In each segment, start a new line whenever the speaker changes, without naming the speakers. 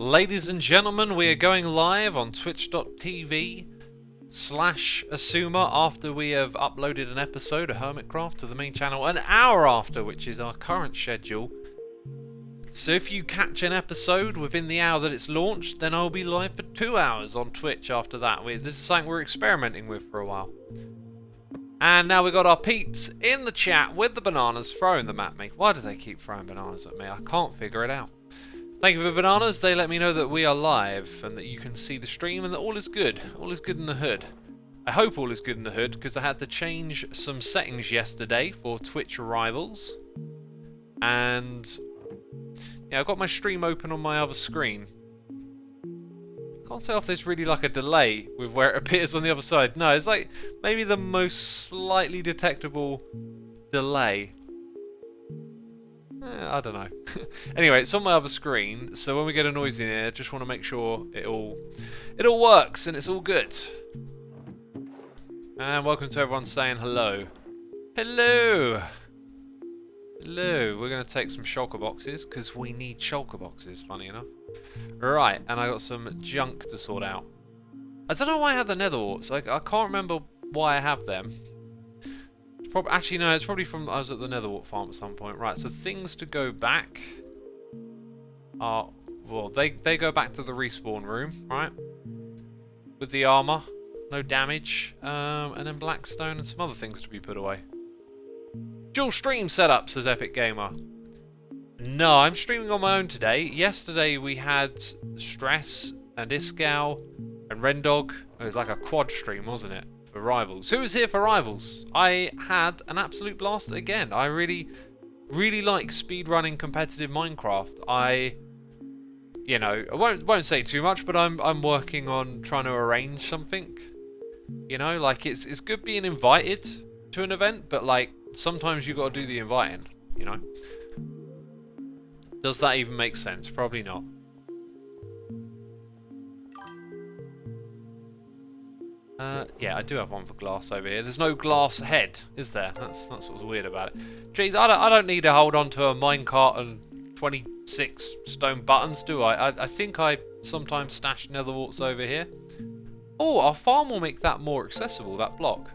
Ladies and gentlemen, we are going live on twitch.tv/Xisuma after we have uploaded an episode of Hermitcraft to the main channel an hour after, which is our current schedule. So if you catch an episode within the hour that it's launched, then I'll be live for 2 hours on Twitch after that. This is something we're experimenting with for a while. And now we've got our peeps in the chat with the bananas, throwing them at me. Why do they keep throwing bananas at me? I can't figure it out. Thank you for the bananas. They let me know that we are live and that you can see the stream and that all is good. All is good in the hood. I hope all is good in the hood because I had to change some settings yesterday for Twitch rivals. And yeah, I've got my stream open on my other screen. Can't tell if there's really like a delay with where it appears on the other side. No, it's like maybe the most slightly detectable delay. I don't know. Anyway, it's on my other screen, so when we get a noise in here, I just want to make sure it all works and it's all good. And welcome to everyone saying hello. Hello! Hello, we're going to take some shulker boxes, because we need shulker boxes, funny enough. Right, and I got some junk to sort out. I don't know why I have the nether warts, I can't remember why I have them. Actually, no, it's probably from I was at the Netherwart farm at some point. Right, so things to go back are, well, they go back to the respawn room, right? With the armor, no damage, and then blackstone and some other things to be put away. Dual stream setup, says Epic Gamer. No, I'm streaming on my own today. Yesterday we had Stress and Iskal and Rendog. It was like a quad stream, wasn't it? For Rivals. Who was here for Rivals? I had an absolute blast again. I really like speedrunning competitive Minecraft. I won't say too much, but I'm working on trying to arrange something. You know, like it's good being invited to an event, but like sometimes you got to do the inviting. You know, does that even make sense? Probably not. Yeah, I do have one for glass over here. There's no glass head, is there? That's what's weird about it. Jeez, I don't need to hold on to a minecart and 26 stone buttons, do I? I think I sometimes stash nether warts over here. Oh, our farm will make that more accessible, that block.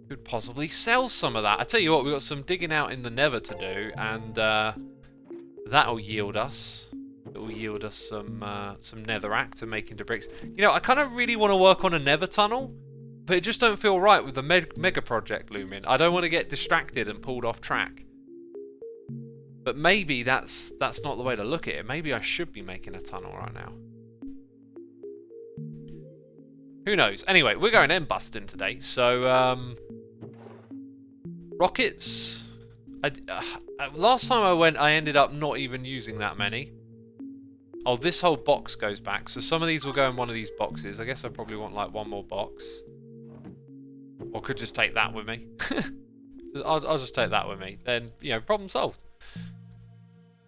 Could possibly sell some of that. I tell you what, we've got some digging out in the nether to do, and that'll yield us. It will yield us some netherrack to make into bricks. You know, I kind of really want to work on a nether tunnel, but it just don't feel right with the mega project looming. I don't want to get distracted and pulled off track. But maybe that's not the way to look at it. Maybe I should be making a tunnel right now. Who knows? Anyway, we're going end busting today. So rockets. Last time I went, I ended up not even using that many. Oh, this whole box goes back, so some of these will go in one of these boxes. I guess I probably want like one more box. Or could just take that with me. I'll just take that with me. Then, you know, problem solved.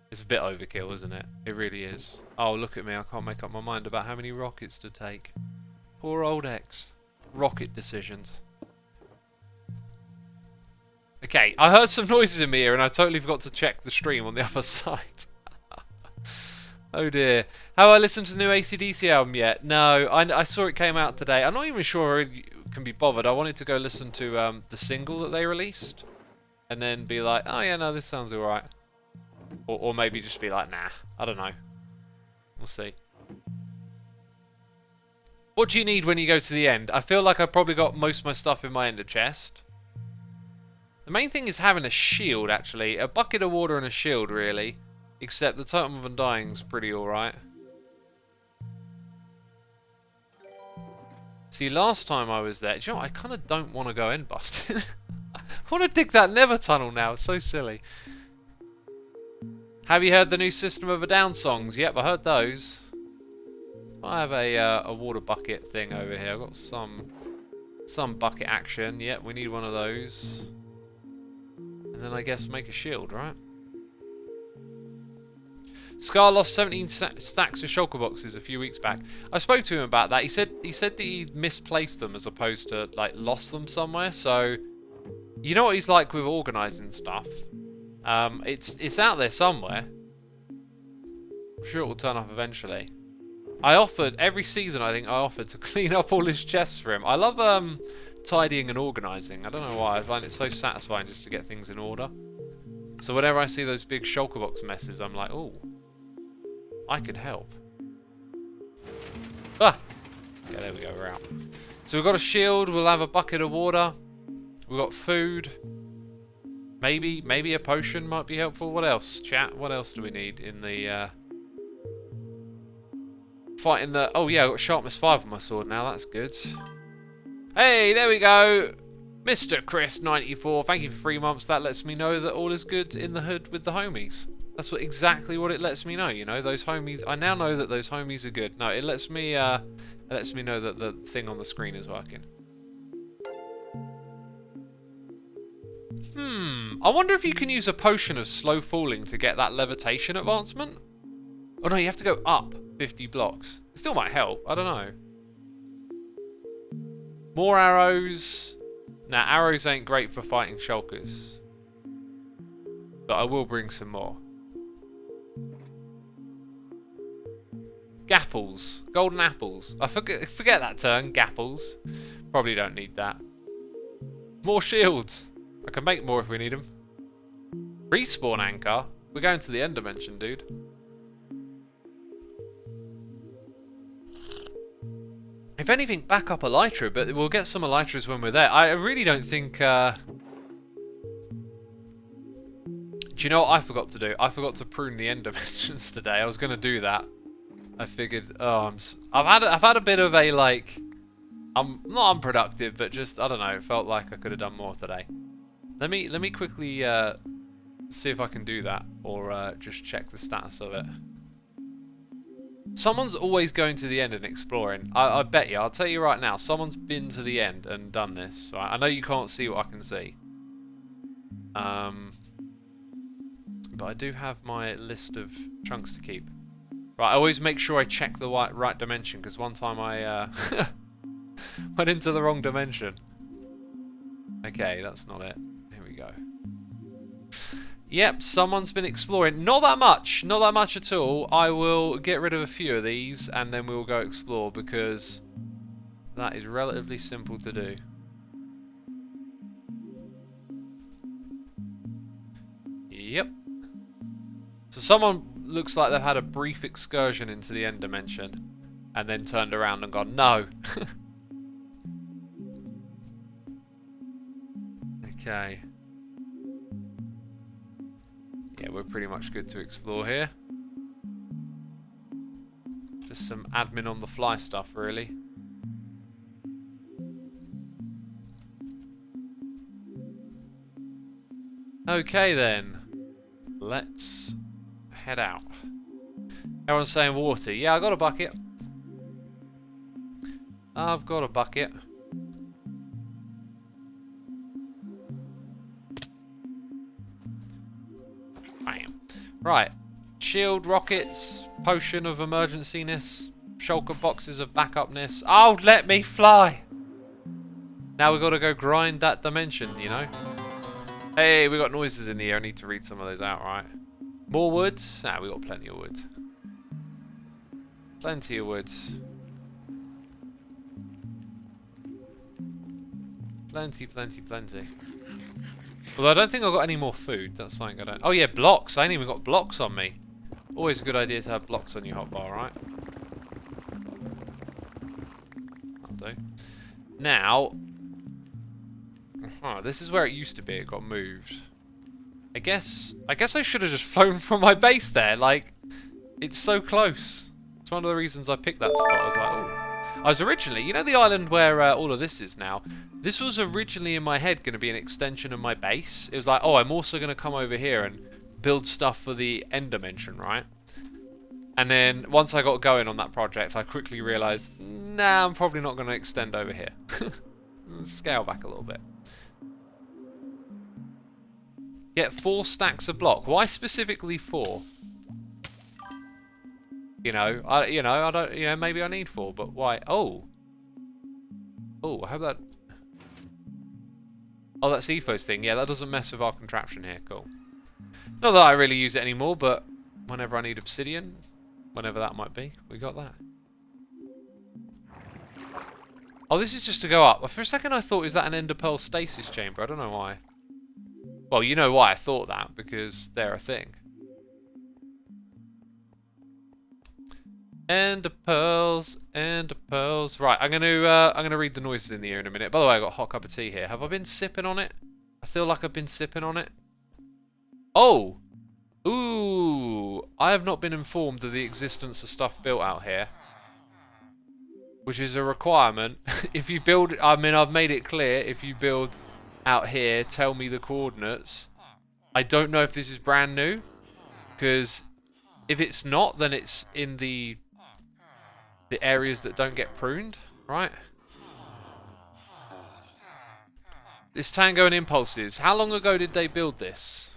It's a bit overkill, isn't it? It really is. Oh, look at me, I can't make up my mind about how many rockets to take. Poor old X. Rocket decisions. Okay, I heard some noises in my ear and I totally forgot to check the stream on the other side. Oh dear. Have I listened to the new AC/DC album yet? No, I saw it came out today. I'm not even sure I can be bothered. I wanted to go listen to the single that they released. And then be like, oh yeah, no, this sounds alright. Or maybe just be like, nah, I don't know. We'll see. What do you need when you go to the end? I feel like I probably got most of my stuff in my ender chest. The main thing is having a shield, actually. A bucket of water and a shield, really. Except the Totem of Undying's pretty alright. See, last time I was there, do you know what? I kind of don't want to go end busting. I want to dig that nether tunnel now. It's so silly. Have you heard the new System of a Down songs? Yep, I heard those. I have a water bucket thing over here. I've got some bucket action. Yep, we need one of those. And then I guess make a shield, right? Scar lost 17 stacks of shulker boxes a few weeks back. I spoke to him about that. He said that he misplaced them as opposed to like lost them somewhere. So you know what he's like with organising stuff. It's out there somewhere. I'm sure it will turn up eventually. I offered, every season I think I offered to clean up all his chests for him. I love tidying and organising. I don't know why, I find it so satisfying just to get things in order. So whenever I see those big shulker box messes, I'm like, oh, I can help. Ah! Yeah, there we go, we're out. So we've got a shield, we'll have a bucket of water. We've got food. Maybe a potion might be helpful. What else, chat? What else do we need in the... Fighting the... Oh yeah, I've got sharpness 5 on my sword now, that's good. Hey, there we go! Mr. Chris94, thank you for 3 months. That lets me know that all is good in the hood with the homies. That's exactly what it lets me know, you know, those homies... I now know that those homies are good. No, it lets me know that the thing on the screen is working. I wonder if you can use a potion of slow falling to get that levitation advancement? Oh no, you have to go up 50 blocks. It still might help, I don't know. More arrows. Now, arrows ain't great for fighting shulkers. But I will bring some more. Gapples. Golden apples. I forget that term, gapples. Probably don't need that. More shields. I can make more if we need them. Respawn anchor. We're going to the end dimension, dude. If anything, back up Elytra, but we'll get some Elytras when we're there. I really don't think... Do you know what I forgot to do? I forgot to prune the end dimensions today. I was going to do that. I figured... Oh, I've had a bit of a, like... I'm not unproductive, but just, I don't know, it felt like I could have done more today. Let me quickly see if I can do that, or just check the status of it. Someone's always going to the end and exploring. I bet you, I'll tell you right now, someone's been to the end and done this. So I know you can't see what I can see. But I do have my list of chunks to keep. Right, I always make sure I check the right dimension, because one time I went into the wrong dimension. Okay, that's not it. Here we go. Yep, someone's been exploring. Not that much at all. I will get rid of a few of these and then we'll go explore, because that is relatively simple to do. Yep. So someone looks like they've had a brief excursion into the end dimension and then turned around and gone, no. Okay. Yeah, we're pretty much good to explore here. Just some admin on the fly stuff, really. Okay then. Let's head out. Everyone's saying water. Yeah, I got a bucket. I've got a bucket. Bam. Right. Shield, rockets, potion of emergency-ness, shulker boxes of backupness. Oh, let me fly! Now we've got to go grind that dimension, you know? Hey, we got noises in the air. I need to read some of those out, right? More wood? Nah, we got plenty of wood. Plenty of wood. Plenty. Although I don't think I've got any more food. That's something I don't... Oh yeah, blocks. I ain't even got blocks on me. Always a good idea to have blocks on your hotbar, right? That'll do. Now... this is where it used to be. It got moved. I guess I should have just flown from my base there. Like, it's so close. It's one of the reasons I picked that spot. I was like, oh. I was originally, you know the island where all of this is now? This was originally in my head going to be an extension of my base. It was like, oh, I'm also going to come over here and build stuff for the end dimension, right? And then once I got going on that project, I quickly realised, nah, I'm probably not going to extend over here. Scale back a little bit. Get 4 stacks of block. Why specifically 4? You know, I don't. You know, maybe I need 4, but why? Oh, I hope that. Oh, that's Etho's thing. Yeah, that doesn't mess with our contraption here. Cool. Not that I really use it anymore, but whenever I need obsidian, whenever that might be. We got that. Oh, this is just to go up. For a second I thought, is that an Ender Pearl stasis chamber? I don't know why. Well, you know why I thought that, because they're a thing. Ender Pearls, Ender Pearls. Right, I'm gonna read the noises in the ear in a minute. By the way, I got a hot cup of tea here. Have I been sipping on it? I feel like I've been sipping on it. Oh! Ooh! I have not been informed of the existence of stuff built out here. Which is a requirement. If you build... I mean, I've made it clear. If you build out here, tell me the coordinates. I don't know if this is brand new. Because if it's not, then it's in the areas that don't get pruned. Right? This Tango and Impulses. How long ago did they build this?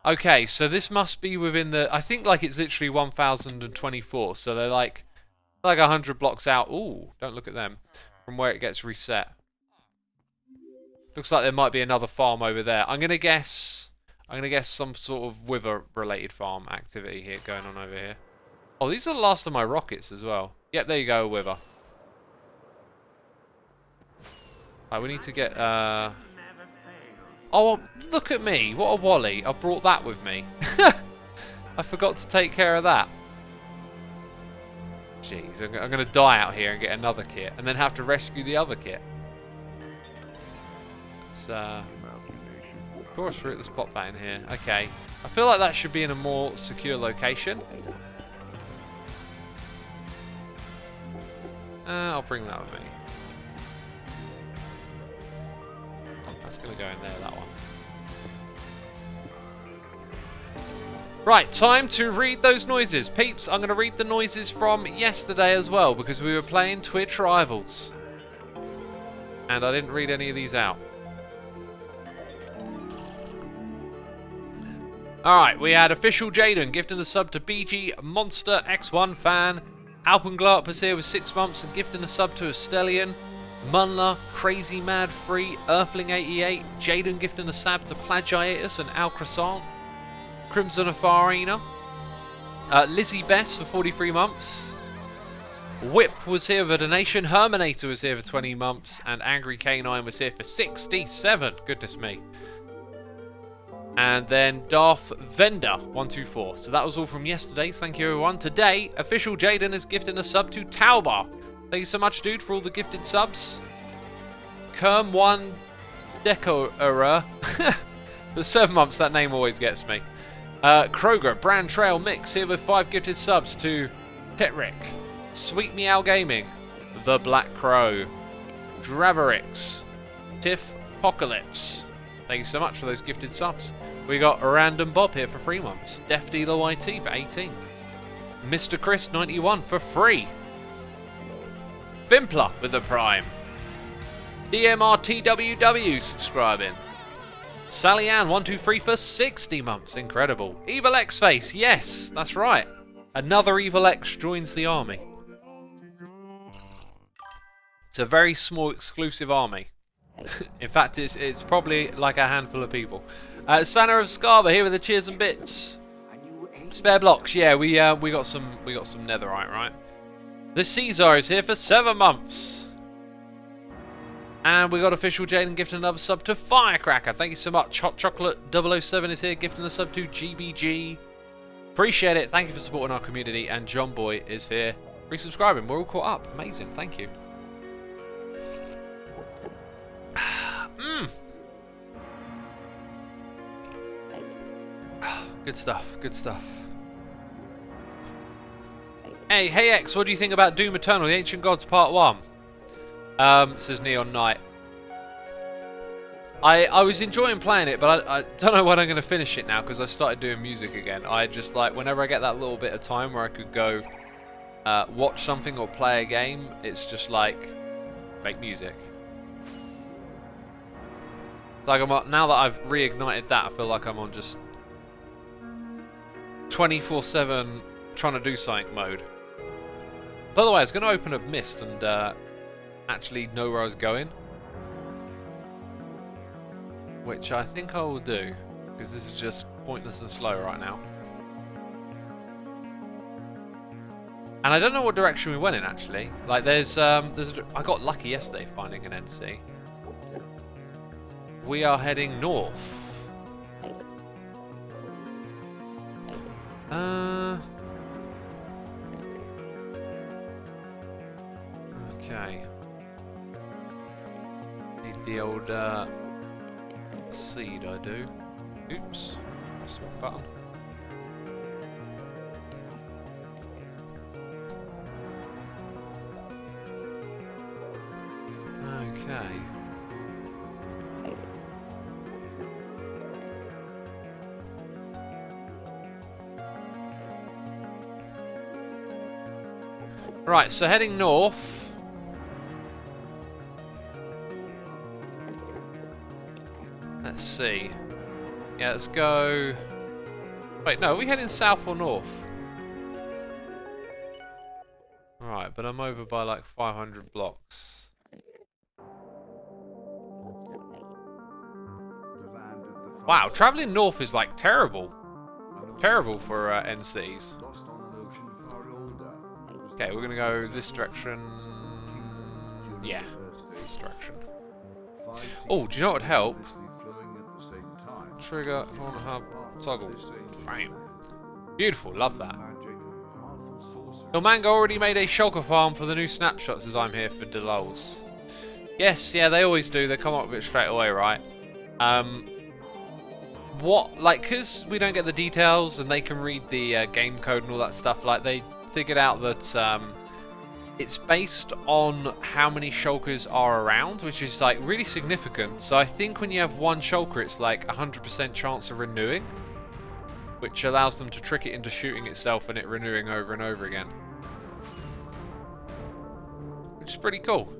Okay, so this must be within the... I think like it's literally 1024, so they're like 100 blocks out. Ooh, don't look at them. From where it gets reset. Looks like there might be another farm over there. I'm gonna guess some sort of wither-related farm activity here going on over here. Oh, these are the last of my rockets as well. Yep, there you go, a wither. Right, we need to get... Oh, look at me. What a wally. I brought that with me. I forgot to take care of that. Jeez, I'm going to die out here and get another kit. And then have to rescue the other kit. Let's, of course, let's pop that in here. Okay. I feel like that should be in a more secure location. I'll bring that with me. That's going to go in there, that one. Right, time to read those noises. Peeps, I'm going to read the noises from yesterday as well, because we were playing Twitch Rivals. And I didn't read any of these out. Alright, we had Official Jaden gifting the sub to BG Monster X1 fan. Alpenglow was here with 6 months and gifting a sub to Estelian. Munla, Crazy Mad Free, Earthling88, Jaden gifting a sab to Plagiatus and Al Croissant, Crimson Afarina, Lizzie Bess for 43 months, Whip was here with a donation, Herminator was here for 20 months, and Angry Canine was here for 67, goodness me. And then Darth Vendor 124. So that was all from yesterday, thank you everyone. Today, Official Jaden is gifting a sub to Taubar. Thank you so much, dude, for all the gifted subs. Kerm1 Decorer. For 7 months, that name always gets me. Kroger, Brand Trail Mix, here with 5 gifted subs to Tetrick. Sweet Meow Gaming. The Black Crow. Draverix. Tiff Apocalypse. Thank you so much for those gifted subs. We got Random Bob here for 3 months. Def Dealer YT for 18. Mr. Chris 91 for free. Fimpler with the Prime. DMRTWW subscribing. Sally Ann 123 for 60 months. Incredible. Evil X Face. Yes, that's right. Another Evil X joins the army. It's a very small exclusive army. In fact, it's probably like a handful of people. Santa of Scarver here with the cheers and bits. Spare blocks. Yeah, we got some netherite, right? The Caesar is here for 7 months. And we got Official Jaden gifting another sub to Firecracker. Thank you so much. Hot Chocolate 007 is here gifting a sub to GBG. Appreciate it. Thank you for supporting our community. And John Boy is here resubscribing. We're all caught up. Amazing. Thank you. Good stuff. Good stuff. Hey X, what do you think about Doom Eternal, The Ancient Gods Part 1? Says Neon Knight. I was enjoying playing it, but I don't know when I'm going to finish it now, because I started doing music again. I just like, whenever I get that little bit of time where I could go watch something or play a game, it's just like, make music. Like now that I've reignited that, I feel like I'm on just 24/7 trying to do something mode. By the way, I was going to open up Mist and actually know where I was going, which I think I will do, because this is just pointless and slow right now. And I don't know what direction we went in actually. Like I got lucky yesterday finding an NC. We are heading north. Okay. Need the old seed, I do. Oops. Press the wrong button. Okay. Right, so heading north. Let's see. Yeah, let's go. Wait, no, are we heading south or north? Right, but I'm over by like 500 blocks. Wow, traveling north is like terrible. Terrible for NCs. Okay, we're gonna go this direction. Yeah, this direction. Oh, do you know what would help? Trigger on hub toggle. Bam. Beautiful, love that. Your Mango already made a shulker farm for the new snapshots as I'm here for the lulz. Yes, yeah, they always do. They come up with it straight away, right? Because we don't get the details and they can read the game code and all that stuff, like they figured out that it's based on how many shulkers are around, which is like really significant. So I think when you have one shulker, it's like 100% chance of renewing, which allows them to trick it into shooting itself and it renewing over and over again, which is pretty cool.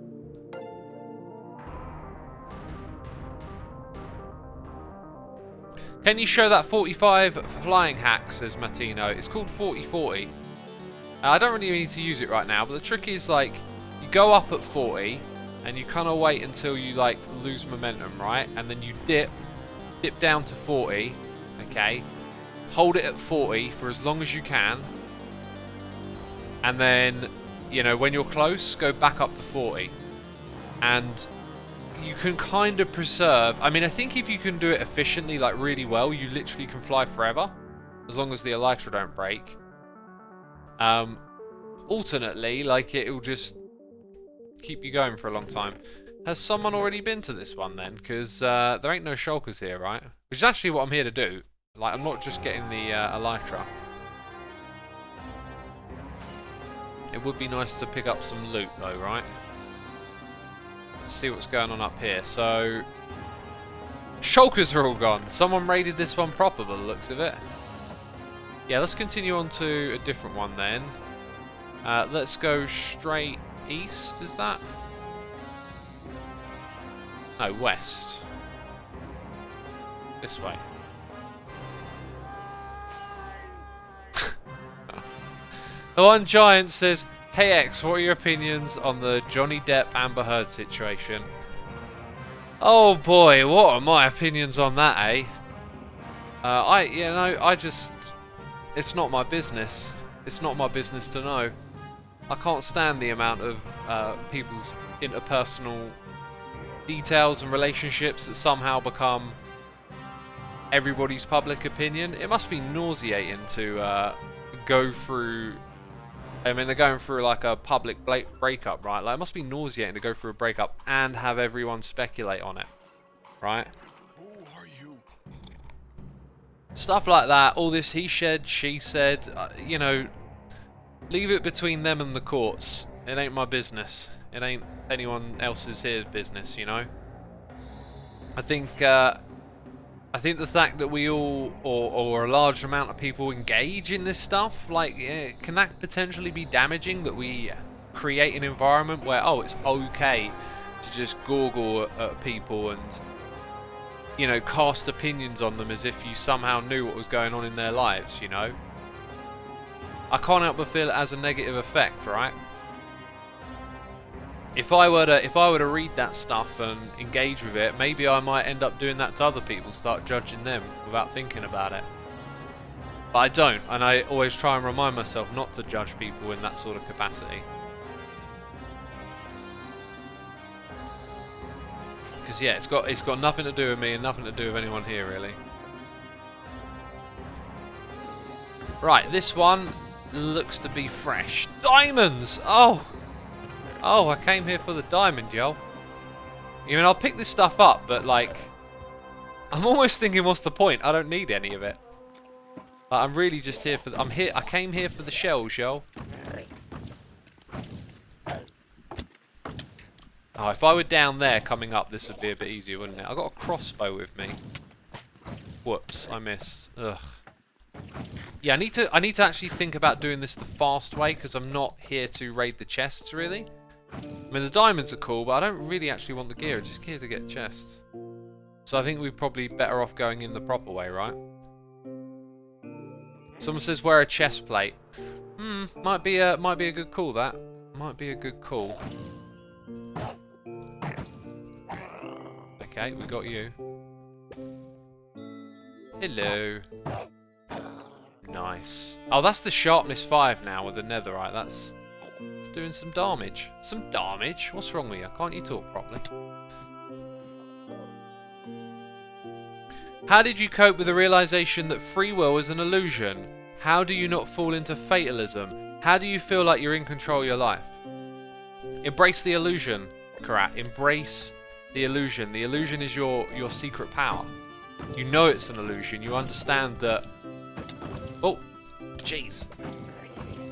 Can you show that 45 flying hack, says Martino. It's called 40-40. I don't really need to use it right now, but the trick is like, you go up at 40, and you kind of wait until you like lose momentum, right? And then you dip down to 40, okay? Hold it at 40 for as long as you can. And then, you know, when you're close, go back up to 40. And you can kind of preserve, I mean, I think if you can do it efficiently, like really well, you literally can fly forever, as long as the elytra don't break. Alternately, like it'll just keep you going for a long time. Has someone already been to this one then? Because there ain't no shulkers here, right? Which is actually what I'm here to do. Like, I'm not just getting the elytra. It would be nice to pick up some loot though, right? Let's see what's going on up here. So, shulkers are all gone. Someone raided this one proper by the looks of it. Yeah, let's continue on to a different one then. Let's go straight east, is that? No, west. This way. The one giant says, "Hey X, what are your opinions on the Johnny Depp Amber Heard situation?" Oh boy, what are my opinions on that, eh? It's not my business. It's not my business to know. I can't stand the amount of people's interpersonal details and relationships that somehow become everybody's public opinion. It must be nauseating to go through. I mean, they're going through like a public breakup, right? Like, it must be nauseating to go through a breakup and have everyone speculate on it, right?
Who are you?
Stuff like that. All this he said, she said. You know, leave it between them and the courts. It ain't my business. It ain't anyone else's here business, you know. I think the fact that we all, or a large amount of people, engage in this stuff, like, can that potentially be damaging? That we create an environment where, oh, it's okay to just goggle at people and, you know, cast opinions on them as if you somehow knew what was going on in their lives, you know? I can't help but feel it has a negative effect, right? If I were to read that stuff and engage with it, maybe I might end up doing that to other people, start judging them without thinking about it. But I don't, and I always try and remind myself not to judge people in that sort of capacity. Because yeah, it's got nothing to do with me and nothing to do with anyone here really. Right, this one looks to be fresh. Diamonds! Oh! Oh, I came here for the diamond, yo. I mean, I'll pick this stuff up, but like, I'm almost thinking, what's the point? I don't need any of it. Like, I'm really just here for. I came here for the shells, yo. Oh, if I were down there coming up, this would be a bit easier, wouldn't it? I've got a crossbow with me. Whoops, I missed. Ugh. Yeah, I need to actually think about doing this the fast way, because I'm not here to raid the chests, really. I mean, the diamonds are cool, but I don't really actually want the gear. I'm just here to get chests. So I think we're probably better off going in the proper way, right? Someone says wear a chest plate. Might be a good call, that. Might be a good call. Okay, we got you. Hello. Nice. Oh, that's the sharpness 5 now with the netherite. That's doing some damage. Some damage? What's wrong with you? Can't you talk properly? How did you cope with the realization that free will is an illusion? How do you not fall into fatalism? How do you feel like you're in control of your life? Embrace the illusion, Karat. Embrace the illusion. The illusion is your secret power. You know it's an illusion. You understand that... Oh, jeez.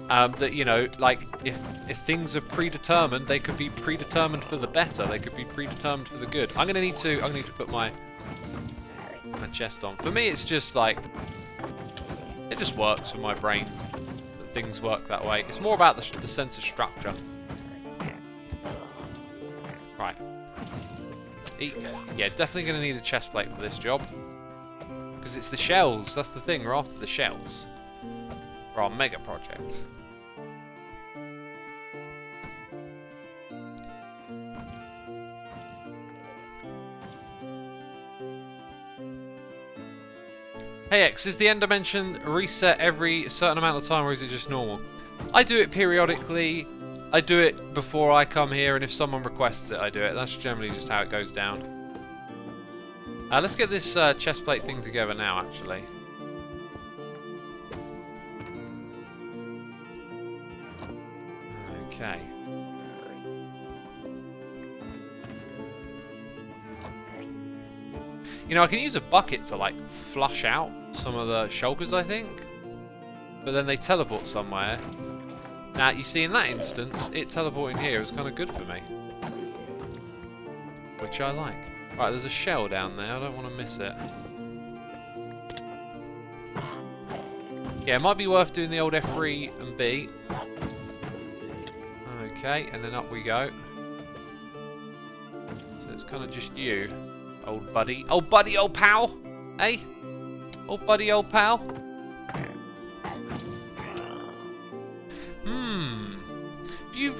That, you know, like, if things are predetermined, they could be predetermined for the better. They could be predetermined for the good. I'm gonna need to put my chest on. For me, it's just like, it just works for my brain that things work that way. It's more about the sense of structure. Right. Yeah, definitely gonna need a chest plate for this job. Because it's the shells, that's the thing, we're after the shells. For our mega project. Hey X, is the end dimension reset every certain amount of time or is it just normal? I do it periodically. I do it before I come here, and if someone requests it, I do it. That's generally just how it goes down. Let's get this chest plate thing together now, actually. Okay. You know, I can use a bucket to, like, flush out some of the shulkers, I think. But then they teleport somewhere. Now, you see, in that instance, it teleporting here is kind of good for me. Which I like. Right, there's a shell down there. I don't want to miss it. Yeah, it might be worth doing the old F3 and B. Okay, and then up we go. So it's kind of just you, old buddy. Old buddy, old pal! Hey? Old buddy, old pal?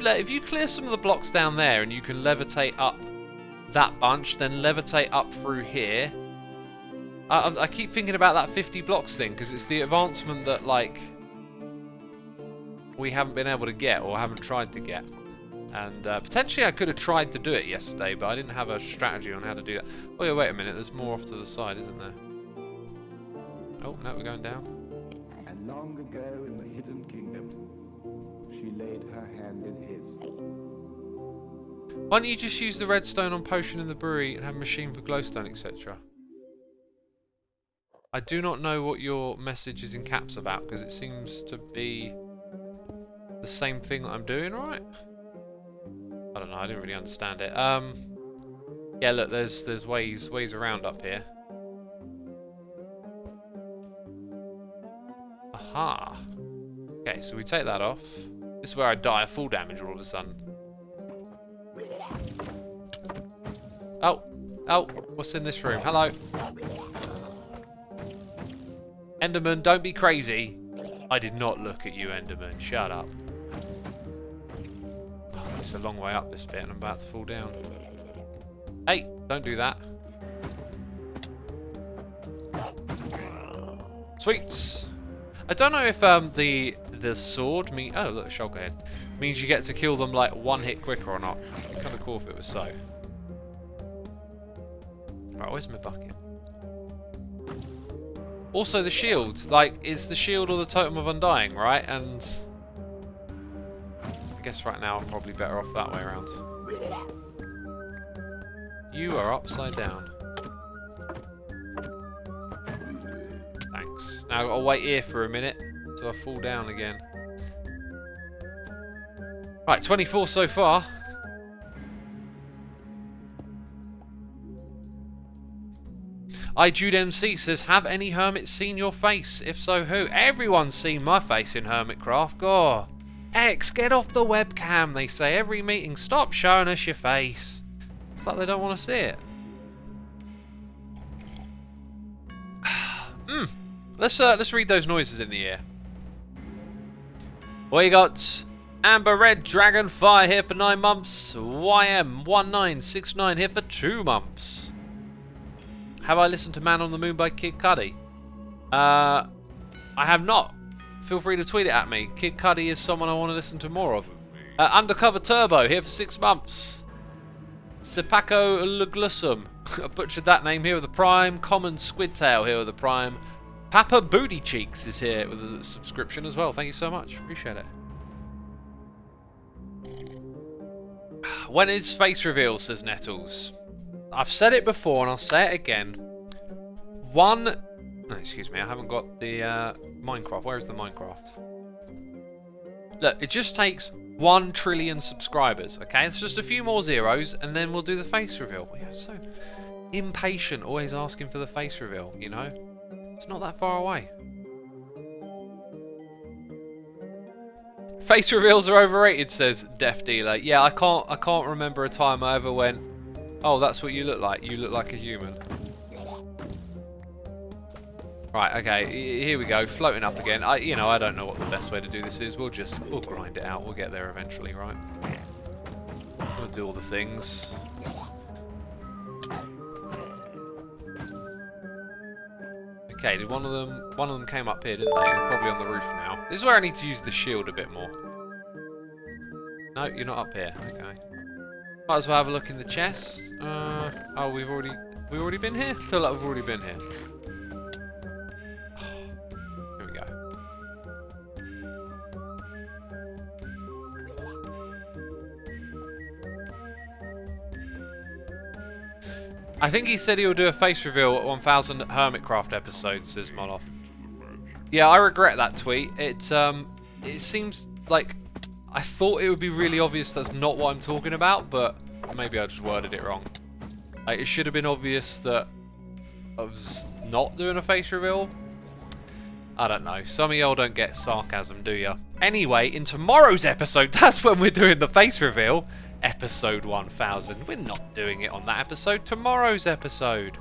If you clear some of the blocks down there and you can levitate up that bunch, then levitate up through here. I keep thinking about that 50 blocks thing, because it's the advancement that, like, we haven't been able to get, or haven't tried to get. And potentially I could have tried to do it yesterday, but I didn't have a strategy on how to do that. Oh yeah, wait a minute, there's more off to the side, isn't there? Oh, no, we're going down.
And long ago in the hidden kingdom, she laid her hand in his.
Why don't you just use the redstone on potion in the brewery and have a machine for glowstone, etc.? I do not know what your message is in caps about, because it seems to be the same thing that I'm doing, right? I don't know, I didn't really understand it. Yeah, look, there's ways around up here. Aha. Okay, so we take that off. This is where I die of full damage all of a sudden. Oh, what's in this room? Hello. Enderman, don't be crazy. I did not look at you, Enderman. Shut up. Oh, it's a long way up this bit and I'm about to fall down. Hey, don't do that. Sweets. I don't know if the sword mean. Oh look, shulker head means you get to kill them like one hit quicker or not. It'd be kind of cool if it was so. Right, where's my bucket? Also the shield, like it's the shield or the totem of undying, right? And I guess right now I'm probably better off that way around. You are upside down. Thanks. Now I've got to wait here for a minute till I fall down again. Right, 24 so far. Jude MC says, have any hermits seen your face? If so, who? Everyone's seen my face in Hermitcraft. Gore. X, get off the webcam, they say every meeting. Stop showing us your face. It's like they don't want to see it. Let's read those noises in the air. We got Amber Red Dragonfire here for 9 months. YM1969 here for 2 months. Have I listened to Man on the Moon by Kid Cudi? I have not. Feel free to tweet it at me. Kid Cudi is someone I want to listen to more of. Undercover Turbo here for 6 months. Sipako Luglusum. I butchered that name here with a prime. Common Squidtail here with a prime. Papa Booty Cheeks is here with a subscription as well. Thank you so much. Appreciate it. When is face reveal, says Nettles. I've said it before and I'll say it again. Excuse me, I haven't got the Minecraft. Where is the Minecraft? Look, it just takes 1 trillion subscribers, okay? It's just a few more zeros and then we'll do the face reveal. We are so impatient, always asking for the face reveal, you know? It's not that far away. Face reveals are overrated, says Deaf Dealer. Yeah, I can't remember a time I ever went, oh, that's what you look like. You look like a human. Right, okay, here we go. Floating up again. I don't know what the best way to do this is. We'll grind it out. We'll get there eventually, right? We'll do all the things. Okay, did one of them came up here, didn't they? They're probably on the roof now. This is where I need to use the shield a bit more. No, you're not up here. Okay. Might as well have a look in the chest. Oh, we've already been here? I feel like we've already been here. Here we go. I think he said he'll do a face reveal at 1000 Hermitcraft episodes, says Moloff. Yeah, I regret that tweet. It seems like I thought it would be really obvious that's not what I'm talking about, but maybe I just worded it wrong. Like, it should have been obvious that I was not doing a face reveal. I don't know. Some of y'all don't get sarcasm, do ya? Anyway, in tomorrow's episode, that's when we're doing the face reveal. Episode 1000. We're not doing it on that episode. Tomorrow's episode.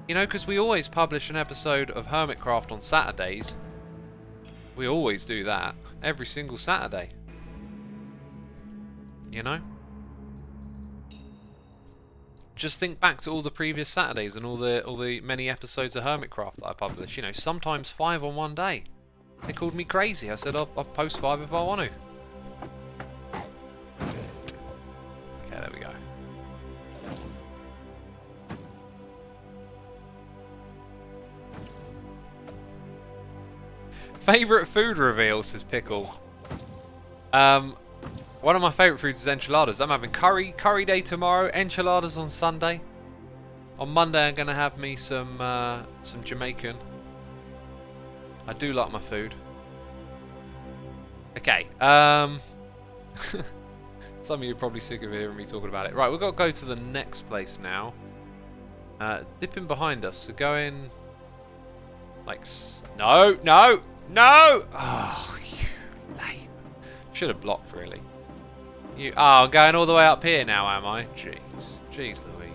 You know, because we always publish an episode of Hermitcraft on Saturdays. We always do that. Every single Saturday. You know? Just think back to all the previous Saturdays and all the many episodes of Hermitcraft that I published. You know, sometimes 5 on one day. They called me crazy. I said I'll post 5 if I want to. Okay, there we go. Favourite food reveal, says Pickle. One of my favourite foods is enchiladas. I'm having curry day tomorrow, enchiladas on Sunday. On Monday I'm going to have me some Jamaican. I do like my food. Okay, some of you are probably sick of hearing me talking about it. Right, we've got to go to the next place now. Dipping behind us, so going like... No! Oh, you lame. Should have blocked, really. Oh, I'm going all the way up here now, am I? Jeez Louise.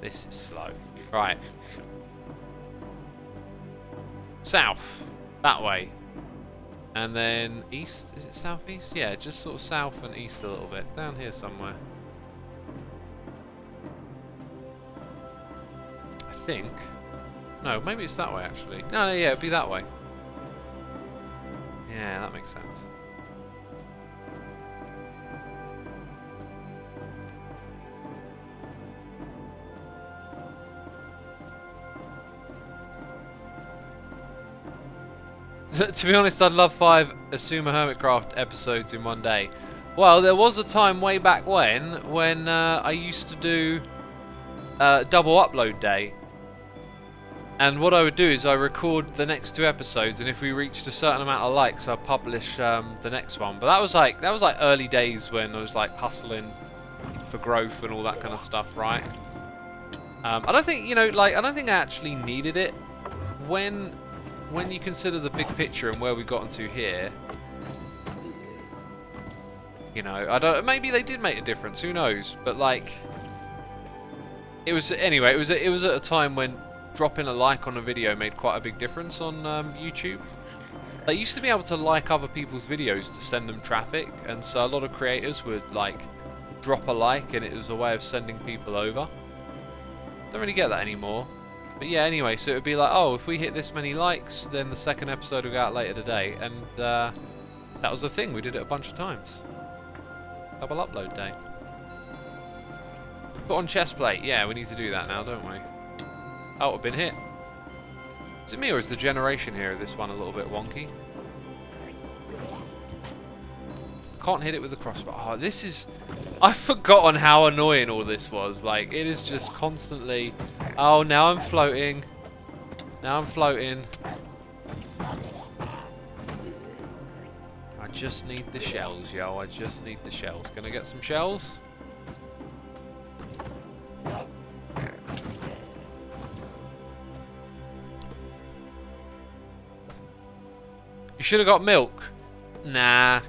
This is slow. Right. South. That way. And then east. Is it southeast? Yeah, just sort of south and east a little bit. Down here somewhere. I think. No, maybe it's that way actually. No, no, yeah, it'd be that way. Yeah, that makes sense. To be honest, I'd love 5 Xisuma Hermitcraft episodes in one day. Well, there was a time way back when I used to do double upload day. And what I would do is I record the next 2 episodes, and if we reached a certain amount of likes, I'd publish the next one. But that was like early days when I was like hustling for growth and all that kind of stuff, right? I don't think, you know, like I don't think I actually needed it when you consider the big picture and where we got into here. You know, I don't. Maybe they did make a difference. Who knows? But like, it was anyway. It was at a time when dropping a like on a video made quite a big difference on YouTube. They used to be able to like other people's videos to send them traffic, and so a lot of creators would like drop a like, and it was a way of sending people over. Don't really get that anymore. But yeah, anyway, so it would be like, oh, if we hit this many likes, then the second episode will go out later today, and that was the thing. We did it a bunch of times. Double upload day. Put on chest plate. Yeah, we need to do that now, don't we? Oh, I've been hit. Is it me or is the generation here of this one a little bit wonky? Can't hit it with the crossbar. Oh, this is... I've forgotten how annoying all this was. Like, it is just constantly... Oh, now I'm floating. Now I'm floating. I just need the shells, yo. I just need the shells. Can I get some shells? You should have got milk. Nah.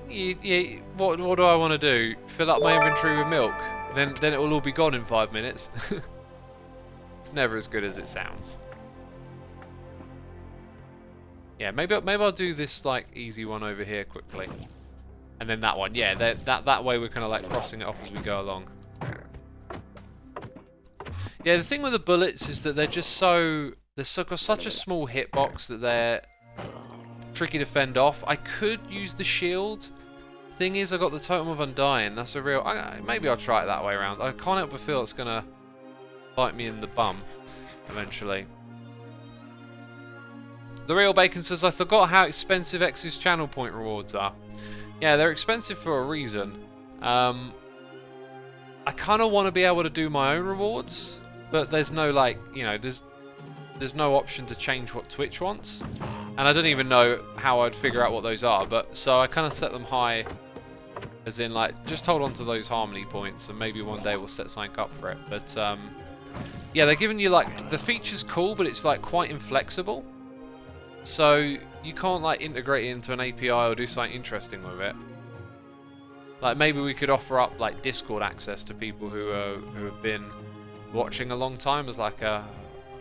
What do I want to do? Fill up my inventory with milk? Then it will all be gone in 5 minutes. It's never as good as it sounds. Yeah, maybe I'll do this like easy one over here quickly, and then that one. Yeah, that way we're kind of like crossing it off as we go along. Yeah, the thing with the bullets is that they're just got such a small hitbox that they're tricky to fend off. I could use the shield. Thing is, I got the Totem of Undying. That's a real... maybe I'll try it that way around. I can't help but feel it's going to bite me in the bum eventually. The Real Bacon says, I forgot how expensive X's channel point rewards are. Yeah, they're expensive for a reason. I kind of want to be able to do my own rewards, but there's no, like, you know, there's no option to change what Twitch wants. And I don't even know how I'd figure out what those are, but so I kind of set them high, as in, like, just hold on to those harmony points, and maybe one day we'll set something up for it. But, yeah, they're giving you, like, the feature's cool, but it's, like, quite inflexible. So you can't, like, integrate it into an API or do something interesting with it. Like, maybe we could offer up, like, Discord access to people who have been watching a long time as, like, a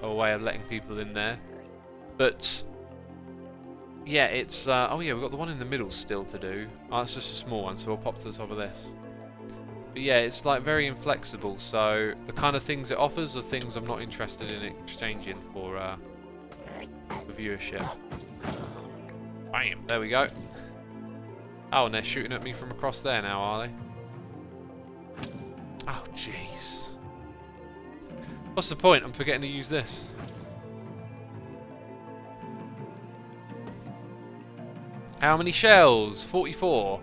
way of letting people in there. But yeah, it's oh yeah, we've got the one in the middle still to do. Oh, that's just a small one, so we'll pop to the top of this. But yeah, it's like very inflexible, so the kind of things it offers are things I'm not interested in exchanging for viewership. Bam, there we go. Oh, and they're shooting at me from across there now, are they? Oh jeez. What's the point? I'm forgetting to use this. How many shells? 44.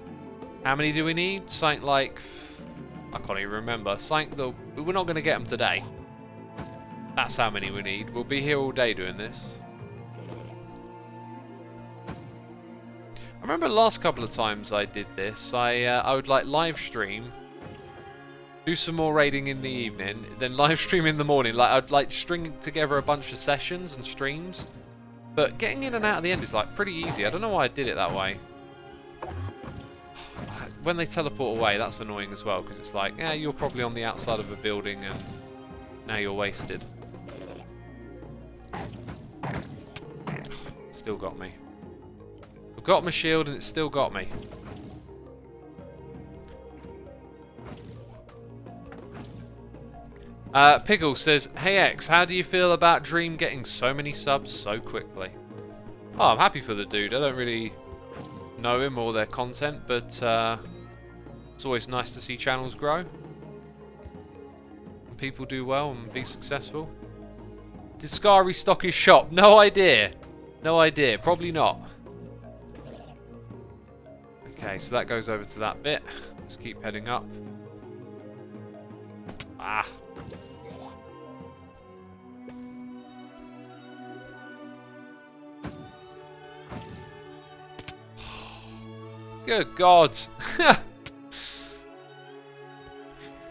How many do we need? Something like... I can't even remember. Something that... We're not going to get them today. That's how many we need. We'll be here all day doing this. I remember the last couple of times I did this, I would like live stream, do some more raiding in the evening, then live stream in the morning. Like, I'd like string together a bunch of sessions and streams. But getting in and out at the end is like pretty easy. I don't know why I did it that way. When they teleport away, that's annoying as well, because it's like, yeah, you're probably on the outside of a building and now you're wasted. Still got me. I've got my shield and it still got me. Piggle says, "Hey X, how do you feel about Dream getting so many subs so quickly?" Oh, I'm happy for the dude. I don't really know him or their content, but it's always nice to see channels grow. And people do well and be successful. Did Scar restock his shop? No idea. No idea. Probably not. Okay, so that goes over to that bit. Let's keep heading up. Ah. Good God.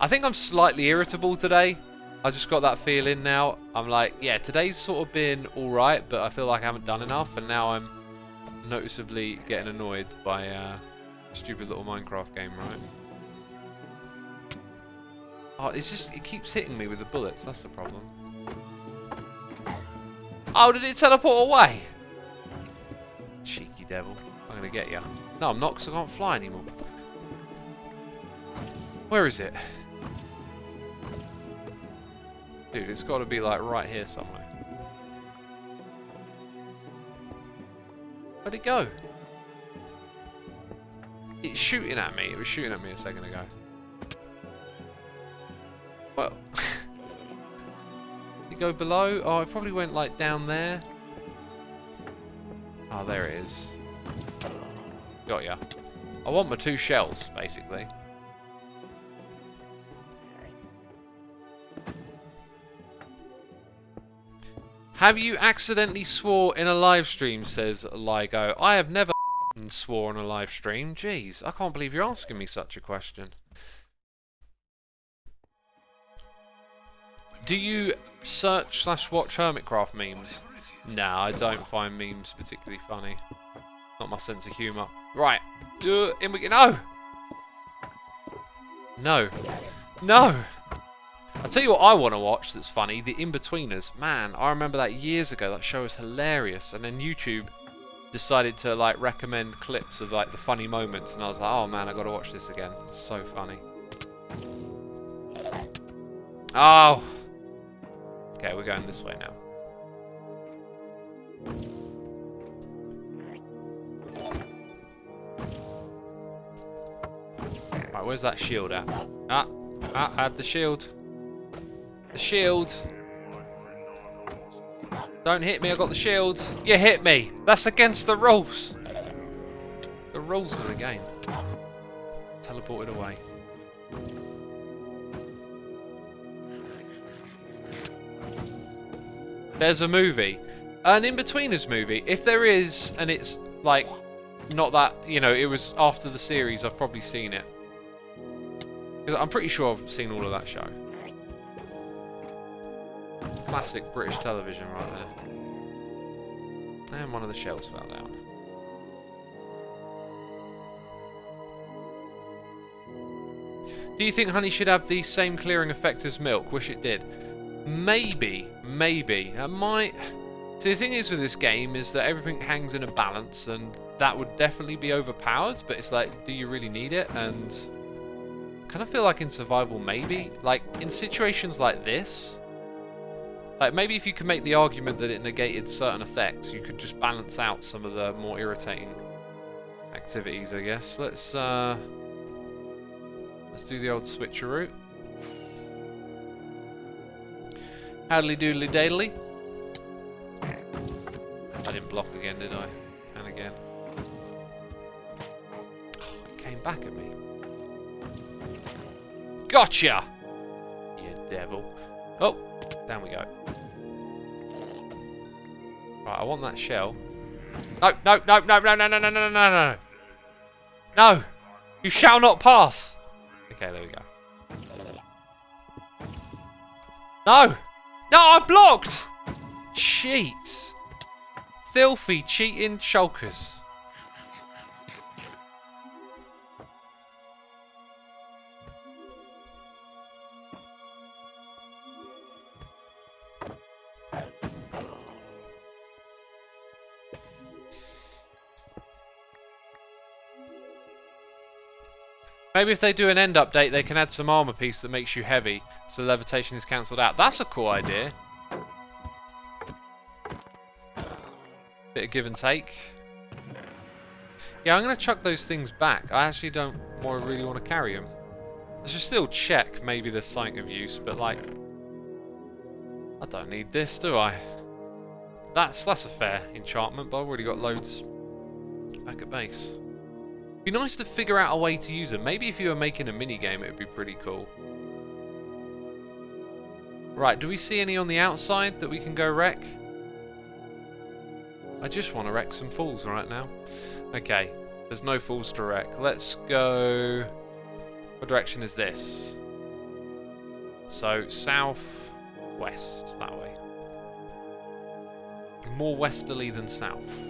I think I'm slightly irritable today. I just got that feeling now. I'm like, yeah, today's sort of been alright, but I feel like I haven't done enough, and now I'm noticeably getting annoyed by a stupid little Minecraft game, right? Oh, it's just, it keeps hitting me with the bullets, that's the problem. Oh, did it teleport away? Cheeky devil. I'm gonna get you. No, I'm not, because I can't fly anymore. Where is it? Dude, it's got to be like right here somewhere. Where'd it go? It's shooting at me. It was shooting at me a second ago. Well, did it go below? Oh, it probably went like down there. Oh, there it is. Got ya. I want my 2 shells, basically. Have you accidentally swore in a live stream, says Ligo. I have never swore on a live stream. Jeez, I can't believe you're asking me such a question. Do you search/watch Hermitcraft memes? Nah, I don't find memes particularly funny. Not my sense of humour. Right. In we go. No! No. No! I'll tell you what I want to watch that's funny. The In-Betweeners. Man, I remember that years ago. That show was hilarious. And then YouTube decided to like recommend clips of like the funny moments. And I was like, oh man, I got to watch this again. It's so funny. Oh! Okay, we're going this way now. Right, where's that shield at? I had the shield. The shield. Don't hit me, I got the shield. You hit me. That's against the rules. The rules of the game. Teleported away. There's a movie. An In-Betweeners movie. If there is, and it's like not that, you know, it was after the series, I've probably seen it. Because I'm pretty sure I've seen all of that show. Classic British television right there. And one of the shells fell down. Do you think honey should have the same clearing effect as milk? Wish it did. Maybe. Maybe. That might... See, the thing is with this game is that everything hangs in a balance, and that would definitely be overpowered, but it's like, do you really need it? And I kind of feel like in survival, maybe. Like, in situations like this, like, maybe if you could make the argument that it negated certain effects, you could just balance out some of the more irritating activities, I guess. Let's do the old switcheroo. Howdly doodly daily. I didn't block again, did I? And again. Oh, it came back at me. Gotcha! You devil. Oh, down we go. Right, I want that shell. No, no, no, no, no, no, no, no, no, no, no. No! You shall not pass! Okay, there we go. No! No, I blocked! Cheats. Filthy, cheating shulkers. Maybe if they do an end update, they can add some armor piece that makes you heavy, so levitation is cancelled out. That's a cool idea. Bit of give and take. Yeah, I'm going to chuck those things back. I actually don't really want to carry them. I should still check maybe there's something of use, but like, I don't need this, do I? That's a fair enchantment, but I've already got loads back at base. Be nice to figure out a way to use them. Maybe if you were making a mini game, it would be pretty cool. Right, do we see any on the outside that we can go wreck? I just want to wreck some fools right now. Okay, there's no fools to wreck. Let's go... What direction is this? So, south, west, that way. More westerly than south.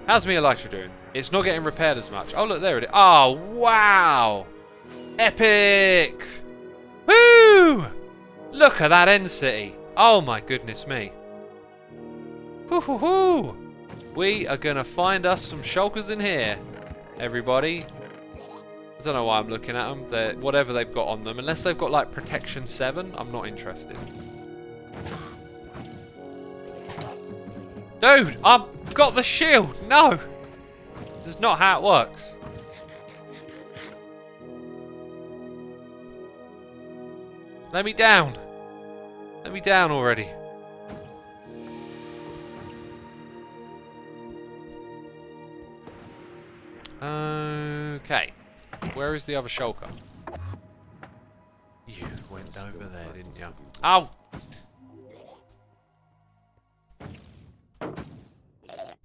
How's me Elytra doing? It's not getting repaired as much. Oh, look, there it is. Oh, wow! Epic! Woo! Look at that end city. Oh, my goodness me. Hoo-hoo-hoo! We are going to find us some shulkers in here, everybody. I don't know why I'm looking at them. They're, whatever they've got on them. Unless they've got, like, Protection 7, I'm not interested. Dude, I've got the shield! No! This is not how it works. Let me down. Let me down already. Okay. Where is the other shulker? You went over there, didn't you? Ow!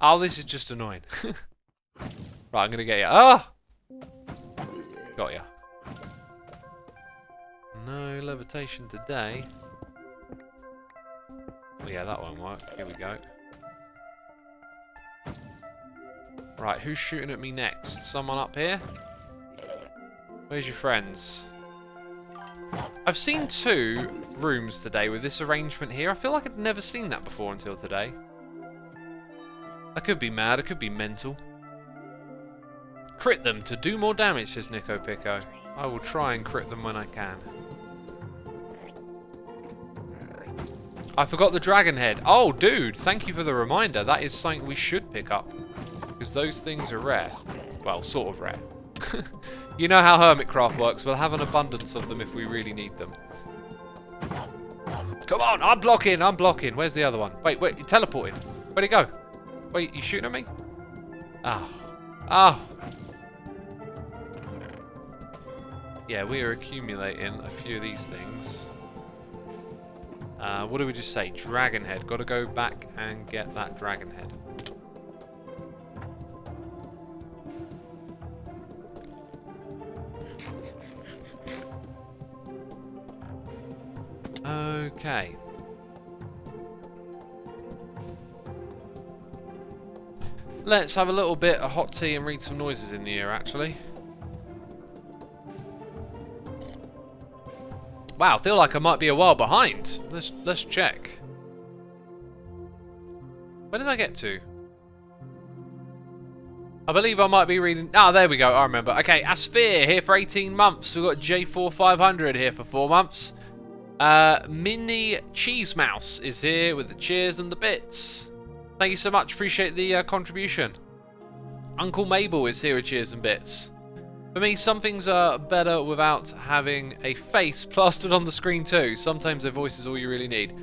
Oh, this is just annoying. Right, I'm gonna get you. Ah! Got ya. No levitation today. Oh, yeah, that won't work. Here we go. Right, who's shooting at me next? Someone up here? Where's your friends? I've seen 2 rooms today with this arrangement here. I feel like I'd never seen that before until today. I could be mad, I could be mental. Crit them to do more damage, says Nico Pico. I will try and crit them when I can. I forgot the dragon head. Oh, dude, thank you for the reminder. That is something we should pick up. Because those things are rare. Well, sort of rare. You know how Hermitcraft works. We'll have an abundance of them if we really need them. Come on, I'm blocking, I'm blocking. Where's the other one? Wait, you're teleporting. Where'd he go? Wait, you shooting at me? Oh. Oh. Yeah, we are accumulating a few of these things. What do we just say? Dragon head. Got to go back and get that dragon head. Okay. Let's have a little bit of hot tea and read some noises in the ear, actually. Wow, I feel like I might be a while behind. Let's check. Where did I get to? I believe I might be reading... Ah, there we go, I remember. Okay, Asphere here for 18 months. We've got J4500 here for 4 months. Mini Cheese Mouse is here with the cheers and the bits. Thank you so much, appreciate the contribution. Uncle Mabel is here with cheers and bits. For me, some things are better without having a face plastered on the screen too. Sometimes their voice is all you really need.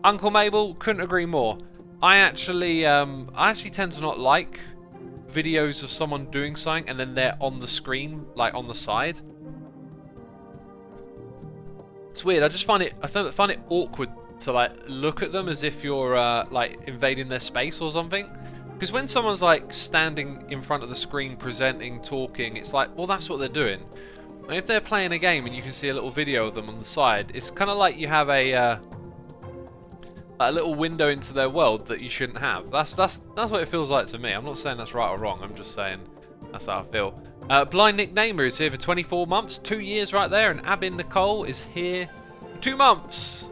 Uncle Mabel, couldn't agree more. I actually tend to not like videos of someone doing something and then they're on the screen, like on the side. It's weird. I find it awkward to like look at them as if you're like invading their space or something. Because when someone's like standing in front of the screen, presenting, talking, it's like, well, that's what they're doing. And if they're playing a game and you can see a little video of them on the side, it's kind of like you have a little window into their world that you shouldn't have. That's what it feels like to me. I'm not saying that's right or wrong. I'm just saying that's how I feel. Blind Nicknamer is here for 24 months, 2 years right there, and Abin Nicole is here for 2 months.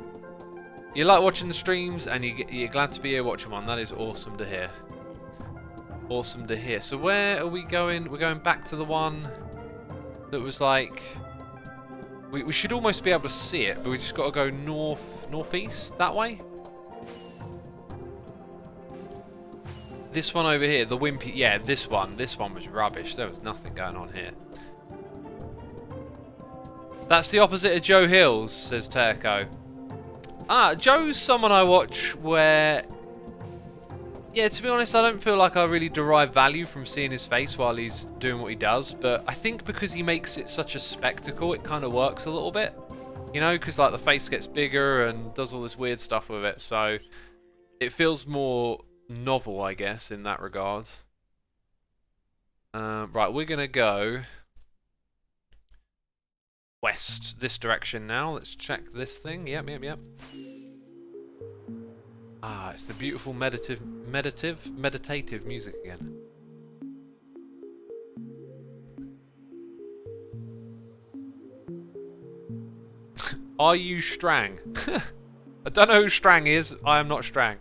You like watching the streams, and you're glad to be here watching one. That is awesome to hear. Awesome to hear. So where are we going? We're going back to the one that was like... We should almost be able to see it, but we just got to go northeast, that way. This one over here, the wimpy... Yeah, this one was rubbish. There was nothing going on here. That's the opposite of Joe Hills, says Terco. Ah, Joe's someone I watch where... Yeah, to be honest, I don't feel like I really derive value from seeing his face while he's doing what he does, but I think because he makes it such a spectacle, it kind of works a little bit. You know, because like the face gets bigger and does all this weird stuff with it, so it feels more novel, I guess, in that regard. Right, we're going to go west, this direction now. Let's check this thing. Yep. Ah, it's the beautiful meditative music again. Are you Strang? I don't know who Strang is. I am not Strang.